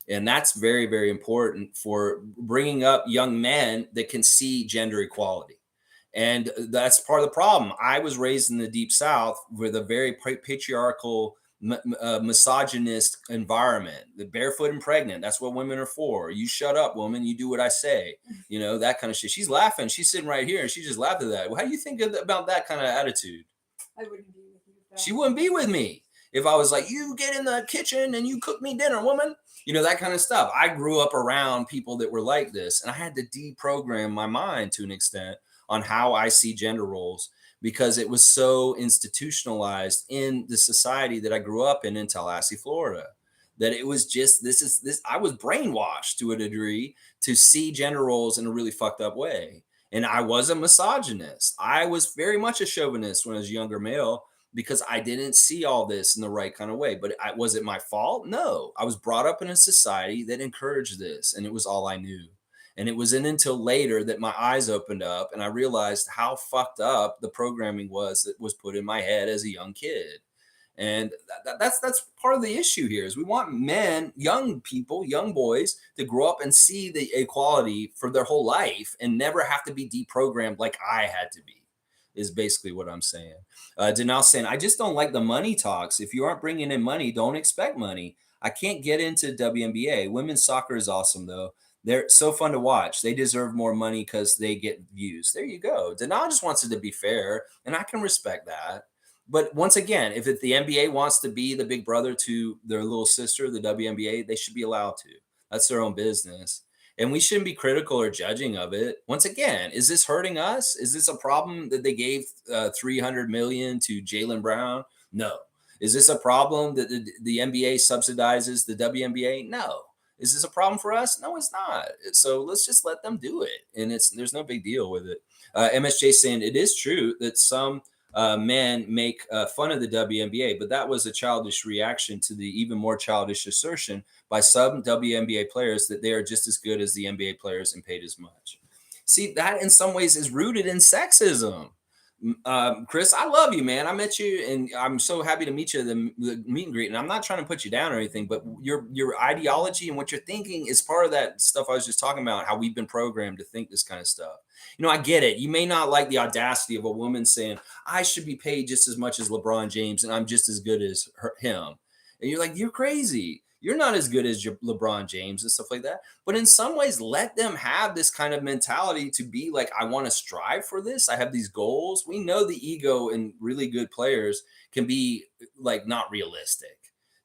And that's very, very important for bringing up young men that can see gender equality. And that's part of the problem. I was raised in the Deep South with a very patriarchal, misogynist environment. The barefoot and pregnant, that's what women are for. You shut up, woman. You do what I say. That kind of shit. She's laughing. She's sitting right here and she just laughed at that. Well, how do you think about that kind of attitude? I wouldn't be with you. She wouldn't be with me if I was like, you get in the kitchen and you cook me dinner, woman. That kind of stuff. I grew up around people that were like this, and I had to deprogram my mind to an extent on how I see gender roles because it was so institutionalized in the society that I grew up in Tallahassee, Florida, that it was just this. I was brainwashed to a degree to see gender roles in a really fucked up way. And I was a misogynist. I was very much a chauvinist when I was a younger male because I didn't see all this in the right kind of way. But was it my fault? No. I was brought up in a society that encouraged this, and it was all I knew. And it wasn't until later that my eyes opened up and I realized how fucked up the programming was that was put in my head as a young kid. And that's part of the issue here is we want men, young people, young boys to grow up and see the equality for their whole life and never have to be deprogrammed like I had to be, is basically what I'm saying. Denal saying, I just don't like the money talks. If you aren't bringing in money, don't expect money. I can't get into WNBA. Women's soccer is awesome, though. They're so fun to watch. They deserve more money because they get views. There you go. Denal just wants it to be fair, and I can respect that. But once again, if the NBA wants to be the big brother to their little sister, the WNBA, they should be allowed to. That's their own business. And we shouldn't be critical or judging of it. Once again, is this hurting us? Is this a problem that they gave $300 million to Jaylen Brown? No. Is this a problem that the NBA subsidizes the WNBA? No. Is this a problem for us? No, it's not. So let's just let them do it. And there's no big deal with it. MSJ saying it is true that some men make fun of the WNBA, but that was a childish reaction to the even more childish assertion by some WNBA players that they are just as good as the NBA players and paid as much. See, that in some ways is rooted in sexism. Chris, I love you, man. I met you, and I'm so happy to meet you at the meet and greet. And I'm not trying to put you down or anything, but your ideology and what you're thinking is part of that stuff I was just talking about. How we've been programmed to think this kind of stuff. I get it. You may not like the audacity of a woman saying, "I should be paid just as much as LeBron James, and I'm just as good as him." And you're like, "You're crazy. You're not as good as your LeBron James and stuff like that." But in some ways, let them have this kind of mentality to be like, I want to strive for this. I have these goals. We know the ego in really good players can be like not realistic.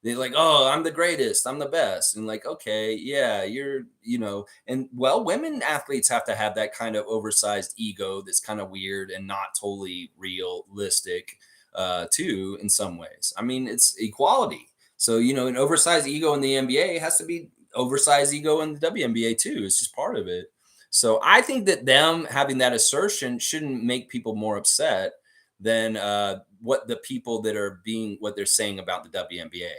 They're like, oh, I'm the greatest, I'm the best. And like, okay, yeah, and well, women athletes have to have that kind of oversized ego that's kind of weird and not totally realistic, too, in some ways. I mean, it's equality. So, an oversized ego in the NBA has to be oversized ego in the WNBA too. It's just part of it. So I think that them having that assertion shouldn't make people more upset than what the people that are being what they're saying about the WNBA.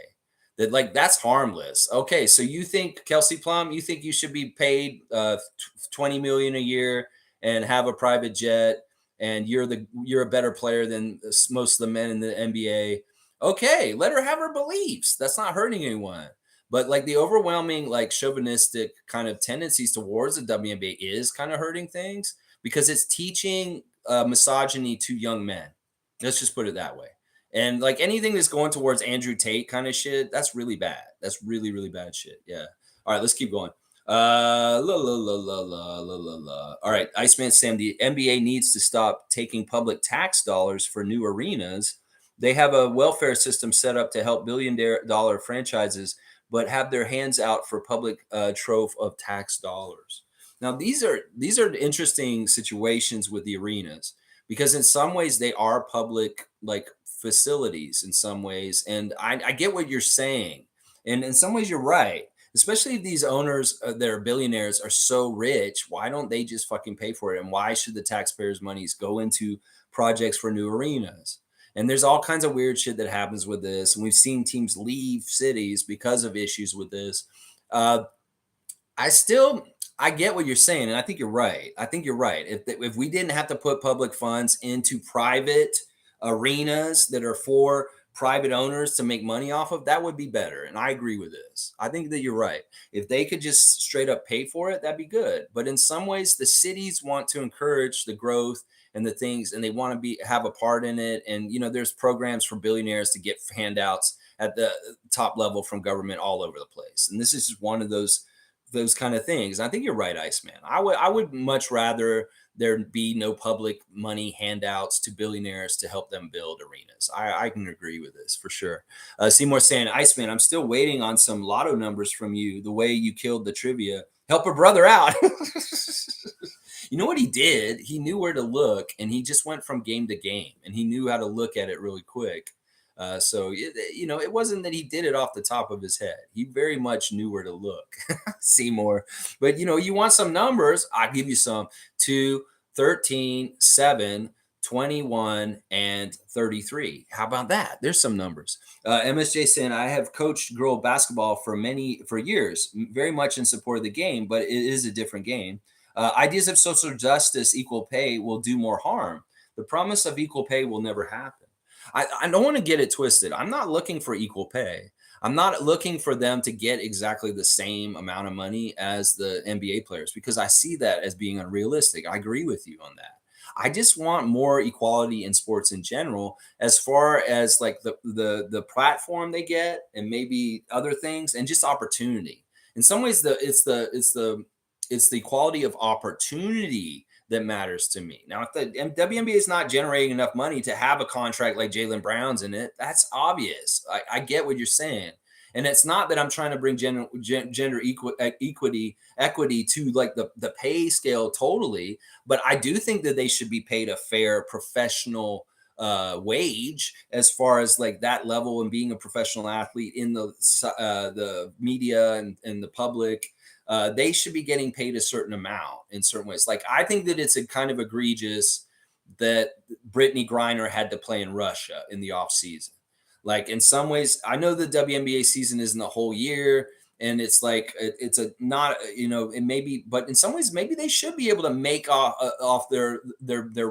That like that's harmless. Okay, so you think Kelsey Plum, you think you should be paid 20 million a year and have a private jet, and you're a better player than most of the men in the NBA. Okay, let her have her beliefs. That's not hurting anyone. But like the overwhelming, like chauvinistic kind of tendencies towards the WNBA is kind of hurting things because it's teaching misogyny to young men. Let's just put it that way. And like anything that's going towards Andrew Tate kind of shit, that's really bad. That's really, really bad shit. Yeah. All right, let's keep going. La la la la la la la la. All right, Iceman Sam, the NBA needs to stop taking public tax dollars for new arenas. They have a welfare system set up to help billion-dollar franchises, but have their hands out for public trove of tax dollars. Now, these are interesting situations with the arenas because in some ways they are public like facilities in some ways, and I get what you're saying, and in some ways you're right. Especially if these owners that are billionaires are so rich, why don't they just fucking pay for it? And why should the taxpayers' monies go into projects for new arenas? And there's all kinds of weird shit that happens with this. And we've seen teams leave cities because of issues with this. Uh, I still, I get what you're saying, and I think you're right. I think you're right. If we didn't have to put public funds into private arenas that are for private owners to make money off of, that would be better. And I agree with this. I think that you're right. If they could just straight up pay for it, that'd be good. But in some ways, the cities want to encourage the growth and the things, and they want to be have a part in it. And there's programs for billionaires to get handouts at the top level from government all over the place. And this is just one of those kind of things. I think you're right, Iceman. I would much rather there be no public money handouts to billionaires to help them build arenas. I can agree with this for sure. Seymour saying, Iceman, I'm still waiting on some lotto numbers from you. The way you killed the trivia. Help a brother out. You know what he did? He knew where to look, and he just went from game to game, and he knew how to look at it really quick. So it wasn't that he did it off the top of his head. He very much knew where to look. Seymour. But you want some numbers? I'll give you some. 2, 13, 7, 21, and 33. How about that? There's some numbers. MSJ saying, I have coached girl basketball for years, very much in support of the game, but it is a different game. Ideas of social justice, equal pay will do more harm. The promise of equal pay will never happen. I don't want to get it twisted. I'm not looking for equal pay. I'm not looking for them to get exactly the same amount of money as the NBA players because I see that as being unrealistic. I agree with you on that. I just want more equality in sports in general, as far as like the platform they get and maybe other things and just opportunity. In some ways, it's the equality of opportunity that matters to me. Now, if the WNBA is not generating enough money to have a contract like Jaylen Brown's in it, that's obvious. I get what you're saying. And it's not that I'm trying to bring gender equity to like the pay scale totally, but I do think that they should be paid a fair professional wage as far as like that level and being a professional athlete in the media and the public. they should be getting paid a certain amount in certain ways. Like, I think that it's a kind of egregious that Brittany Griner had to play in Russia in the off season. Like, in some ways, I know the WNBA season isn't the whole year, and it's like it's a not it may be, but in some ways maybe they should be able to make off their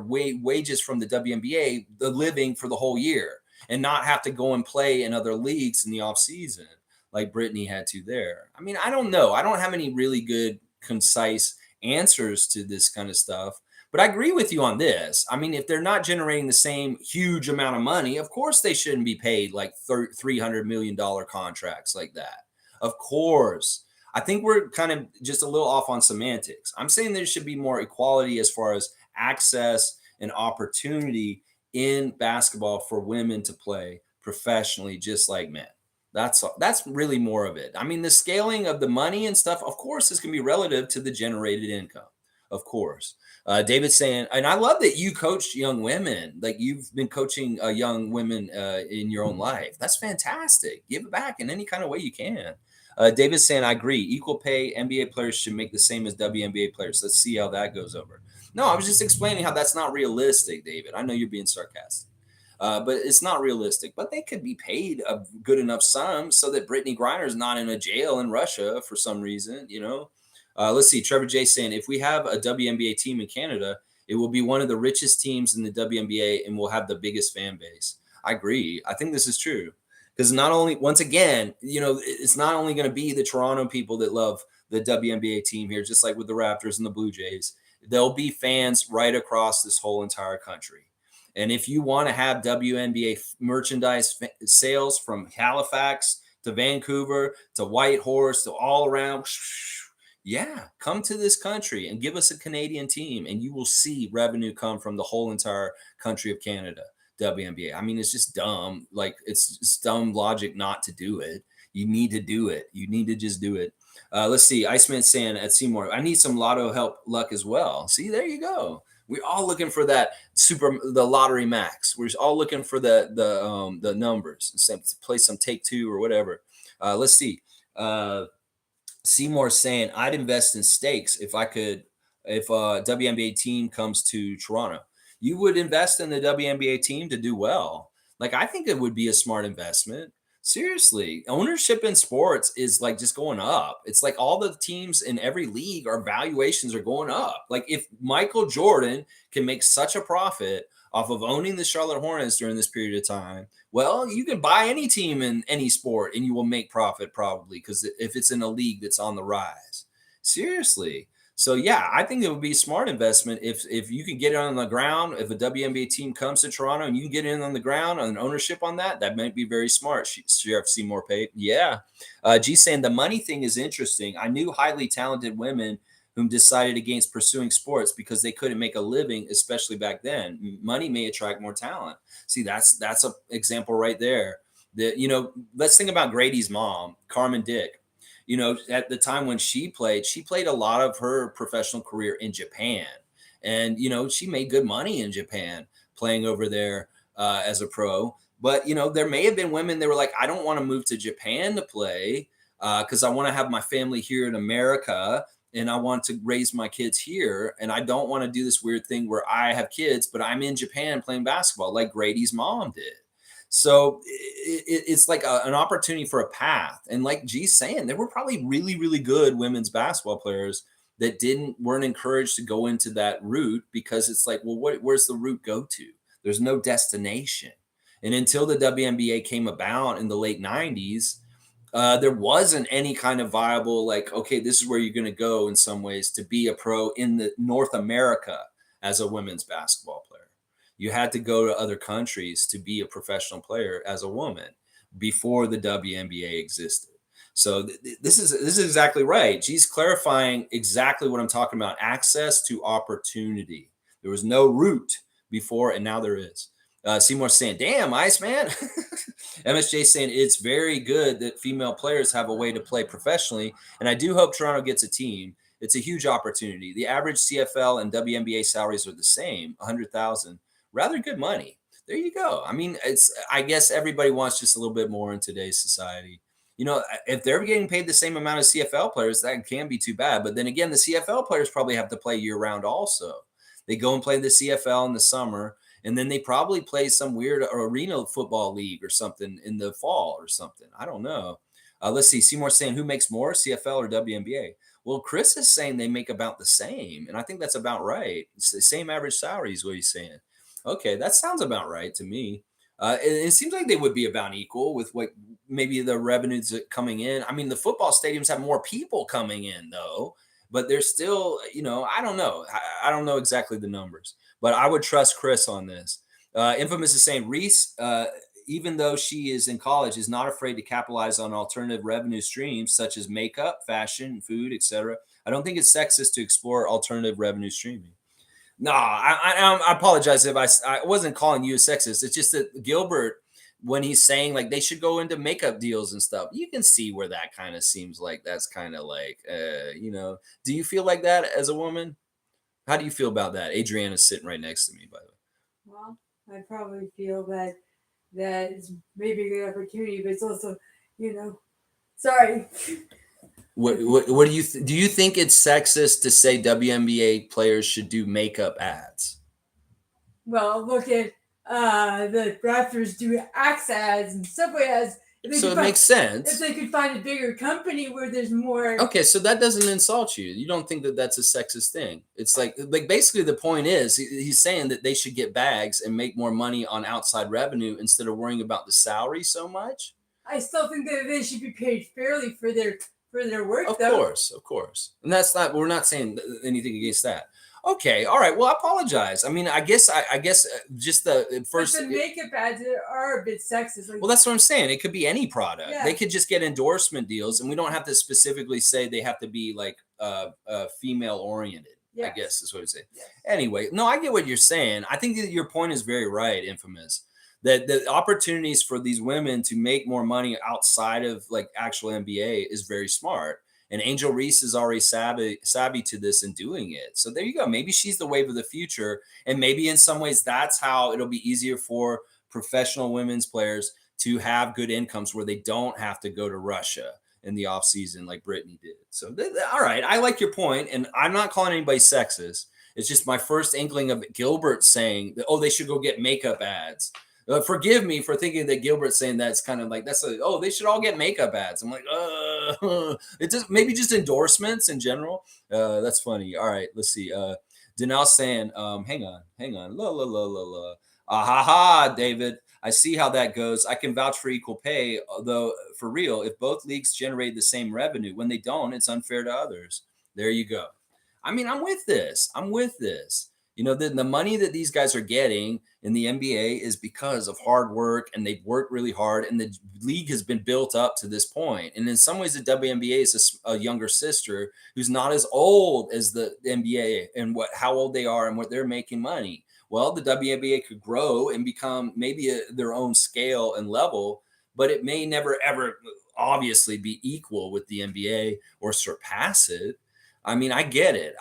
wages from the WNBA the living for the whole year and not have to go and play in other leagues in the off season like Brittany had to there. I mean, I don't know. I don't have any really good concise answers to this kind of stuff. But I agree with you on this. I mean, if they're not generating the same huge amount of money, of course they shouldn't be paid like $300 million contracts like that. Of course. I think we're kind of just a little off on semantics. I'm saying there should be more equality as far as access and opportunity in basketball for women to play professionally just like men. That's really more of it. I mean, the scaling of the money and stuff, of course, is going to be relative to the generated income. Of course. David's saying, and I love that you coach young women. Like, you've been coaching young women in your own life. That's fantastic. Give it back in any kind of way you can. David's saying, I agree. Equal pay NBA players should make the same as WNBA players. Let's see how that goes over. No, I was just explaining how that's not realistic, David. I know you're being sarcastic. But it's not realistic. But they could be paid a good enough sum so that Brittany Griner is not in a jail in Russia for some reason. Let's see. Trevor J saying, if we have a WNBA team in Canada, it will be one of the richest teams in the WNBA and will have the biggest fan base. I agree. I think this is true. Because not only, once again, it's not only going to be the Toronto people that love the WNBA team here, just like with the Raptors and the Blue Jays. There'll be fans right across this whole entire country. And if you want to have WNBA merchandise sales from Halifax to Vancouver to Whitehorse to all around, yeah, come to this country and give us a Canadian team, and you will see revenue come from the whole entire country of Canada, WNBA. I mean, it's just dumb. Like, it's dumb logic not to do it. You need to do it. You need to just do it. Let's see. Iceman saying at Seymour, I need some lotto help luck as well. See, there you go. We're all looking for the lottery max. We're all looking for the numbers. Play some take two or whatever. Let's see. Seymour saying, I'd invest in stakes if a WNBA team comes to Toronto. You would invest in the WNBA team to do well. Like, I think it would be a smart investment. Seriously, ownership in sports is like just going up. It's like all the teams in every league, our valuations are going up. Like, if Michael Jordan can make such a profit off of owning the Charlotte Hornets during this period of time, well, you can buy any team in any sport and you will make profit probably, because if it's in a league that's on the rise. Seriously. So yeah, I think it would be a smart investment if you can get it on the ground. If a WNBA team comes to Toronto and you can get in on the ground on ownership on that might be very smart. Sheriff Seymour paid. Yeah. G saying the money thing is interesting. I knew highly talented women whom decided against pursuing sports because they couldn't make a living, especially back then. Money may attract more talent. See, that's an example right there. Let's think about Grady's mom, Carmen Dick. At the time when she played a lot of her professional career in Japan. And, she made good money in Japan playing over there as a pro. But, there may have been women that were like, I don't want to move to Japan to play because I want to have my family here in America and I want to raise my kids here. And I don't want to do this weird thing where I have kids, but I'm in Japan playing basketball like Grady's mom did. So it's like an opportunity for a path. And like G's saying, there were probably really, really good women's basketball players that weren't encouraged to go into that route because it's like, well, where's the route go to? There's no destination. And until the WNBA came about in the late 90s, there wasn't any kind of viable, like, okay, this is where you're going to go in some ways to be a pro in the North America as a women's basketball player. You had to go to other countries to be a professional player as a woman before the WNBA existed. So this is exactly right. She's clarifying exactly what I'm talking about. Access to opportunity. There was no route before, and now there is. Seymour saying, damn, Iceman. MSJ saying, it's very good that female players have a way to play professionally, and I do hope Toronto gets a team. It's a huge opportunity. The average CFL and WNBA salaries are the same, $100,000. Rather good money. There you go. I mean, I guess everybody wants just a little bit more in today's society. if they're getting paid the same amount as CFL players, that can be too bad. But then again, the CFL players probably have to play year round also. They go and play the CFL in the summer, and then they probably play some weird arena football league or something in the fall or something. I don't know. Let's see. Seymour saying who makes more, CFL or WNBA? Well, Chris is saying they make about the same, and I think that's about right. It's the same average salary is what he's saying. Okay, that sounds about right to me. It seems like they would be about equal with what maybe the revenues coming in. I mean, the football stadiums have more people coming in though, but they're still, I don't know. I don't know exactly the numbers, but I would trust Chris on this. Infamous is saying Reese, even though she is in college, is not afraid to capitalize on alternative revenue streams such as makeup, fashion, food, etc. I don't think it's sexist to explore alternative revenue streaming. No, I apologize if I wasn't calling you a sexist. It's just that Gilbert, when he's saying like they should go into makeup deals and stuff, you can see where that kind of seems like that's kind of like, Do you feel like that as a woman? How do you feel about that? Adriana's sitting right next to me, by the way. Well, I probably feel that is maybe a good opportunity, but it's also, sorry. What do you think it's sexist to say WNBA players should do makeup ads? Well, look at the Raptors do Axe ads and Subway ads. So it makes sense. If they could find a bigger company where there's more. Okay, so that doesn't insult you. You don't think that that's a sexist thing. It's like basically the point is he's saying that they should get bags and make more money on outside revenue instead of worrying about the salary so much. I still think that they should be paid fairly for their work. Of course, and we're not saying anything against that. Okay, all right. Well, I apologize. I mean, I guess just the first. But the makeup ads are a bit sexist. Well, that's what I'm saying. It could be any product. Yeah. They could just get endorsement deals, and we don't have to specifically say they have to be like female oriented. Yes. I guess is what I'm saying. Yes. Anyway, no, I get what you're saying. I think that your point is very right, Infamous. That the opportunities for these women to make more money outside of like actual NBA is very smart. And Angel Reese is already savvy to this and doing it. So there you go. Maybe she's the wave of the future. And maybe in some ways that's how it'll be easier for professional women's players to have good incomes where they don't have to go to Russia in the off season like Brittany did. So all right. I like your point, and I'm not calling anybody sexist. It's just my first inkling of Gilbert saying that, they should go get makeup ads. Forgive me for thinking that Gilbert's saying that's kind of like they should all get makeup ads. I'm like, it's just maybe just endorsements in general. That's funny. All right, let's see. Danelle saying, hang on, la la la la la. Ha ha, David. I see how that goes. I can vouch for equal pay, although for real, if both leagues generate the same revenue, when they don't, it's unfair to others. There you go. I mean, I'm with this. The money that these guys are getting in the NBA is because of hard work, and they've worked really hard, and the league has been built up to this point. And in some ways, the WNBA is a younger sister who's not as old as the NBA and how old they are and what they're making money. Well, the WNBA could grow and become maybe their own scale and level, but it may never, ever obviously be equal with the NBA or surpass it. I mean, I get it.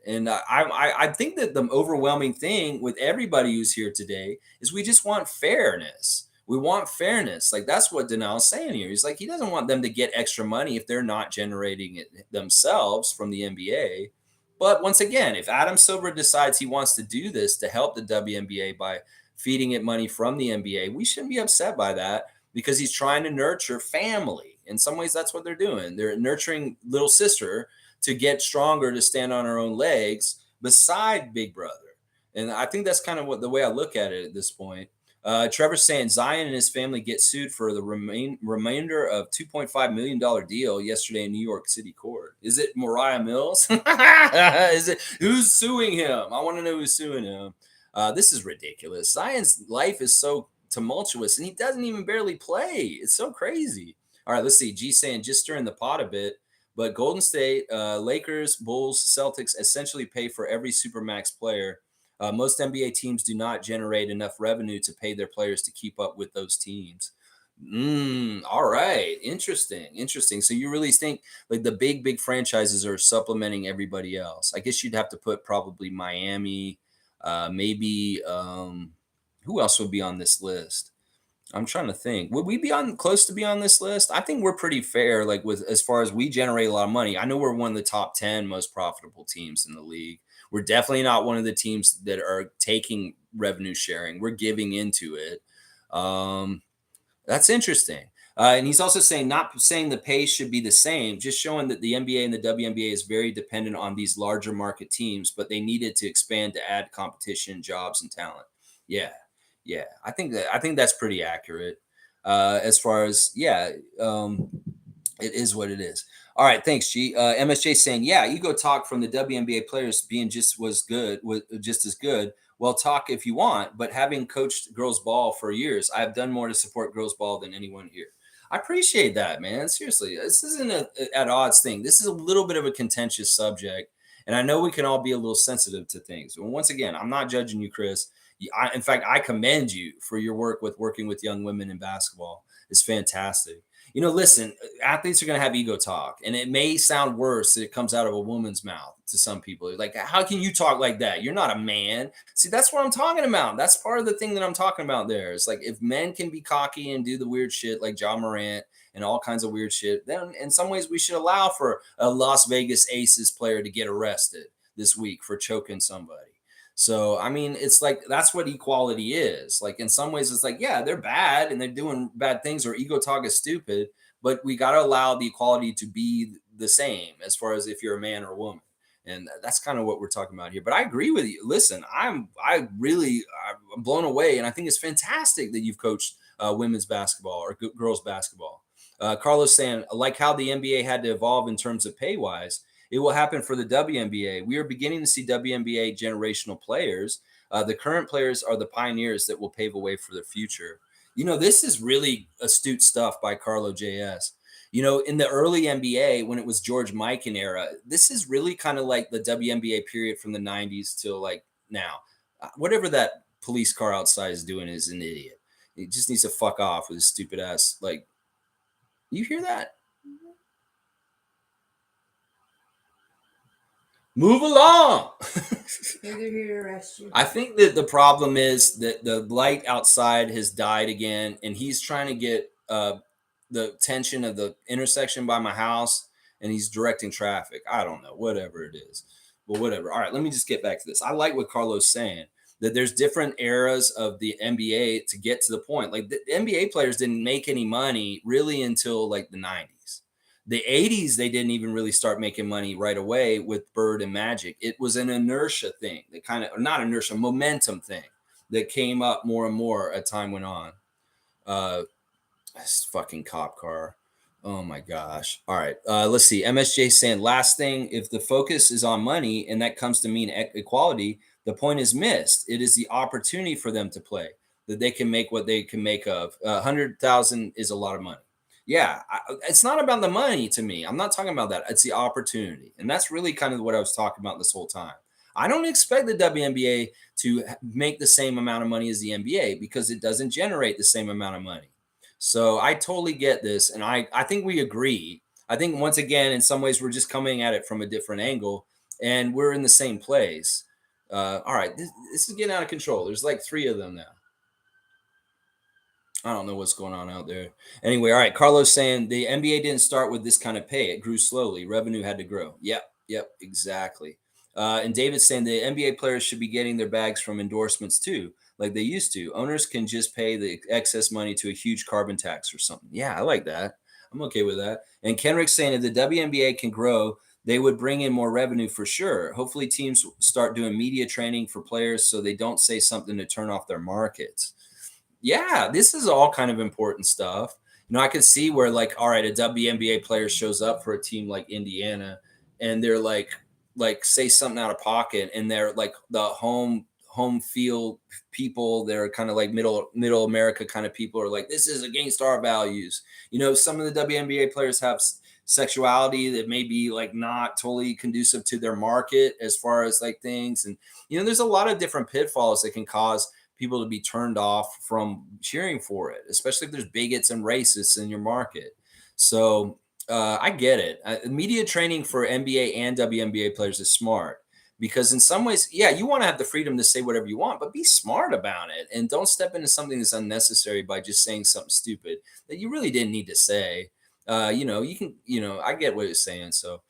And I think that the overwhelming thing with everybody who's here today is we just want fairness. We want fairness. Like that's what Danelle's saying here. He's like, he doesn't want them to get extra money if they're not generating it themselves from the NBA. But once again, if Adam Silver decides he wants to do this to help the WNBA by feeding it money from the NBA, we shouldn't be upset by that because he's trying to nurture family. In some ways, that's what they're doing. They're nurturing little sister to get stronger, to stand on our own legs beside Big Brother. And I think that's kind of the way I look at it at this point. Trevor's saying Zion and his family get sued for the remainder of $2.5 million deal yesterday in New York City court. Is it Mariah Mills? Is it who's suing him? I want to know who's suing him. This is ridiculous. Zion's life is so tumultuous, and he doesn't even barely play. It's so crazy. All right, let's see. G saying just stirring the pot a bit. But Golden State, Lakers, Bulls, Celtics essentially pay for every Supermax player. Most NBA teams do not generate enough revenue to pay their players to keep up with those teams. All right. Interesting. So you really think like the big franchises are supplementing everybody else? I guess you'd have to put probably Miami, maybe who else would be on this list? I'm trying to think. Would we be on close to be on this list? I think we're pretty fair, like with as far as we generate a lot of money. I know we're one of the top 10 most profitable teams in the league. We're definitely not one of the teams that are taking revenue sharing. We're giving into it. Um, that's interesting. And he's also saying, not saying the pay should be the same, just showing that the NBA and the WNBA is very dependent on these larger market teams, but they needed to expand to add competition, jobs, and talent. Yeah, yeah, I think that's pretty accurate. As far as um, it is what it is. All right, thanks, G. MSJ saying, yeah, ego talk from the WNBA players being was just as good. Well, talk if you want, but having coached girls ball for years, I've done more to support girls ball than anyone here. I appreciate that, man. Seriously, this isn't a at odds thing. This is a little bit of a contentious subject, and I know we can all be a little sensitive to things. And once again, I'm not judging you, Chris. In fact, I commend you for your work with working with young women in basketball. It's fantastic. Listen, athletes are going to have ego talk, and it may sound worse that it comes out of a woman's mouth to some people. Like, how can you talk like that? You're not a man. See, that's what I'm talking about. That's part of the thing that I'm talking about there. It's like if men can be cocky and do the weird shit like John Morant and all kinds of weird shit, then in some ways we should allow for a Las Vegas Aces player to get arrested this week for choking somebody. So, I mean, it's like that's what equality is. Like, in some ways, it's like, yeah, they're bad and they're doing bad things, or ego talk is stupid, but we got to allow the equality to be the same as far as if you're a man or a woman. And that's kind of what we're talking about here. But I agree with you. Listen, I'm blown away. And I think it's fantastic that you've coached women's basketball or girls basketball. Carlos saying, like how the NBA had to evolve in terms of pay wise, it will happen for the WNBA. We are beginning to see WNBA generational players. The current players are the pioneers that will pave a way for the future. This is really astute stuff by Carlo JS. In the early NBA, when it was George Mikan era, this is really kind of like the WNBA period from the 90s till like now. Whatever that police car outside is doing is an idiot. He just needs to fuck off with his stupid ass. Like, you hear that? Move along. They're here to arrest you. I think that the problem is that the light outside has died again, and he's trying to get the attention of the intersection by my house, and he's directing traffic. I don't know, whatever it is, but whatever. All right, let me just get back to this. I like what Carlos saying, that there's different eras of the NBA to get to the point. Like the NBA players didn't make any money really until like the 90s. The 80s, they didn't even really start making money right away with Bird and Magic. It was an inertia thing, that kind of, not inertia, momentum thing that came up more and more as time went on. This fucking cop car. Oh my gosh. All right. Let's see. MSJ saying, last thing, if the focus is on money and that comes to mean equality, the point is missed. It is the opportunity for them to play, that they can make what they can make of. 100,000 is a lot of money. Yeah, it's not about the money to me. I'm not talking about that. It's the opportunity. And that's really kind of what I was talking about this whole time. I don't expect the WNBA to make the same amount of money as the NBA because it doesn't generate the same amount of money. So I totally get this. And I think we agree. I think once again, in some ways, we're just coming at it from a different angle and we're in the same place. All right, this is getting out of control. There's like 3 of them now. I don't know what's going on out there. Anyway, all right. Carlos saying the NBA didn't start with this kind of pay. It grew slowly. Revenue had to grow. Yep, exactly. And David's saying the NBA players should be getting their bags from endorsements too, like they used to. Owners can just pay the excess money to a huge carbon tax or something. Yeah, I like that. I'm okay with that. And Kenrick's saying if the WNBA can grow, they would bring in more revenue for sure. Hopefully, teams start doing media training for players so they don't say something to turn off their markets. Yeah, this is all kind of important stuff. I could see where like, all right, a WNBA player shows up for a team like Indiana, and they're like say something out of pocket, and they're like the home field people. They're kind of like middle America kind of people are like, this is against our values. Some of the WNBA players have sexuality that may be like not totally conducive to their market as far as like things, and there's a lot of different pitfalls that can cause people to be turned off from cheering for it, especially if there's bigots and racists in your market. So I get it. Media training for NBA and WNBA players is smart because in some ways, yeah, you want to have the freedom to say whatever you want, but be smart about it and don't step into something that's unnecessary by just saying something stupid that you really didn't need to say. You can, I get what you're saying. So,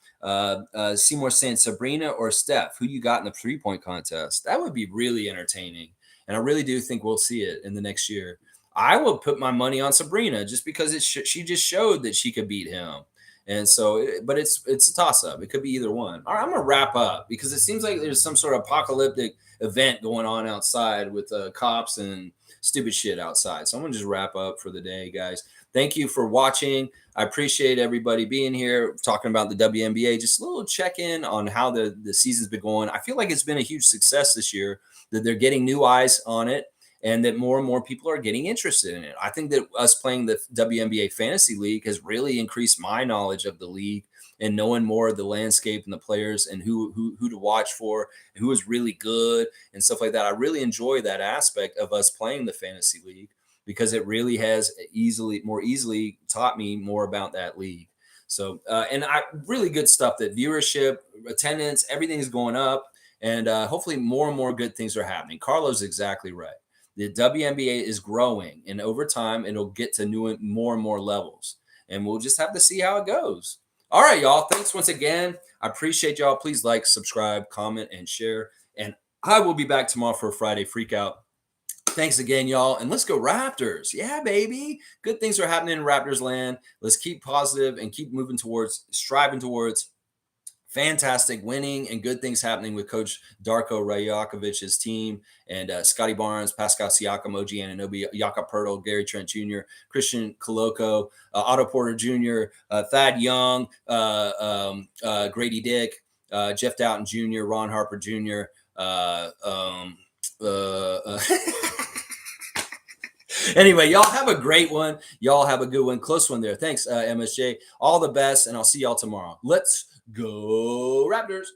Seymour saying Sabrina or Steph, who you got in the 3-point contest? That would be really entertaining. And I really do think we'll see it in the next year. I will put my money on Sabrina just because she just showed that she could beat him. And so, but it's a toss up. It could be either one. All right, I'm gonna wrap up because it seems like there's some sort of apocalyptic event going on outside with cops and stupid shit outside. So I'm gonna just wrap up for the day, guys. Thank you for watching. I appreciate everybody being here talking about the WNBA. Just a little check in on how the season's been going. I feel like it's been a huge success this year. That they're getting new eyes on it, and that more and more people are getting interested in it. I think that us playing the WNBA Fantasy League has really increased my knowledge of the league and knowing more of the landscape and the players and who to watch for and who is really good and stuff like that. I really enjoy that aspect of us playing the Fantasy League because it really has more easily taught me more about that league. So, and really good stuff that viewership, attendance, everything is going up. And hopefully more and more good things are happening. Carlo's exactly right. The WNBA is growing, and over time, it'll get to more and more levels. And we'll just have to see how it goes. All right, y'all. Thanks once again. I appreciate y'all. Please like, subscribe, comment, and share. And I will be back tomorrow for a Friday Freakout. Thanks again, y'all. And let's go Raptors. Yeah, baby. Good things are happening in Raptors land. Let's keep positive and keep striving towards fantastic winning and good things happening with Coach Darko Rajakovic's team and Scotty Barnes, Pascal Siakam, OG Anunoby, Jakob Pertl, Gary Trent Jr., Christian Koloko, Otto Porter Jr., Thad Young, Grady Dick, Jeff Doughton Jr., Ron Harper Jr., Anyway, y'all have a great one. Y'all have a good one. Close one there. Thanks, MSJ. All the best, and I'll see y'all tomorrow. Let's go Raptors.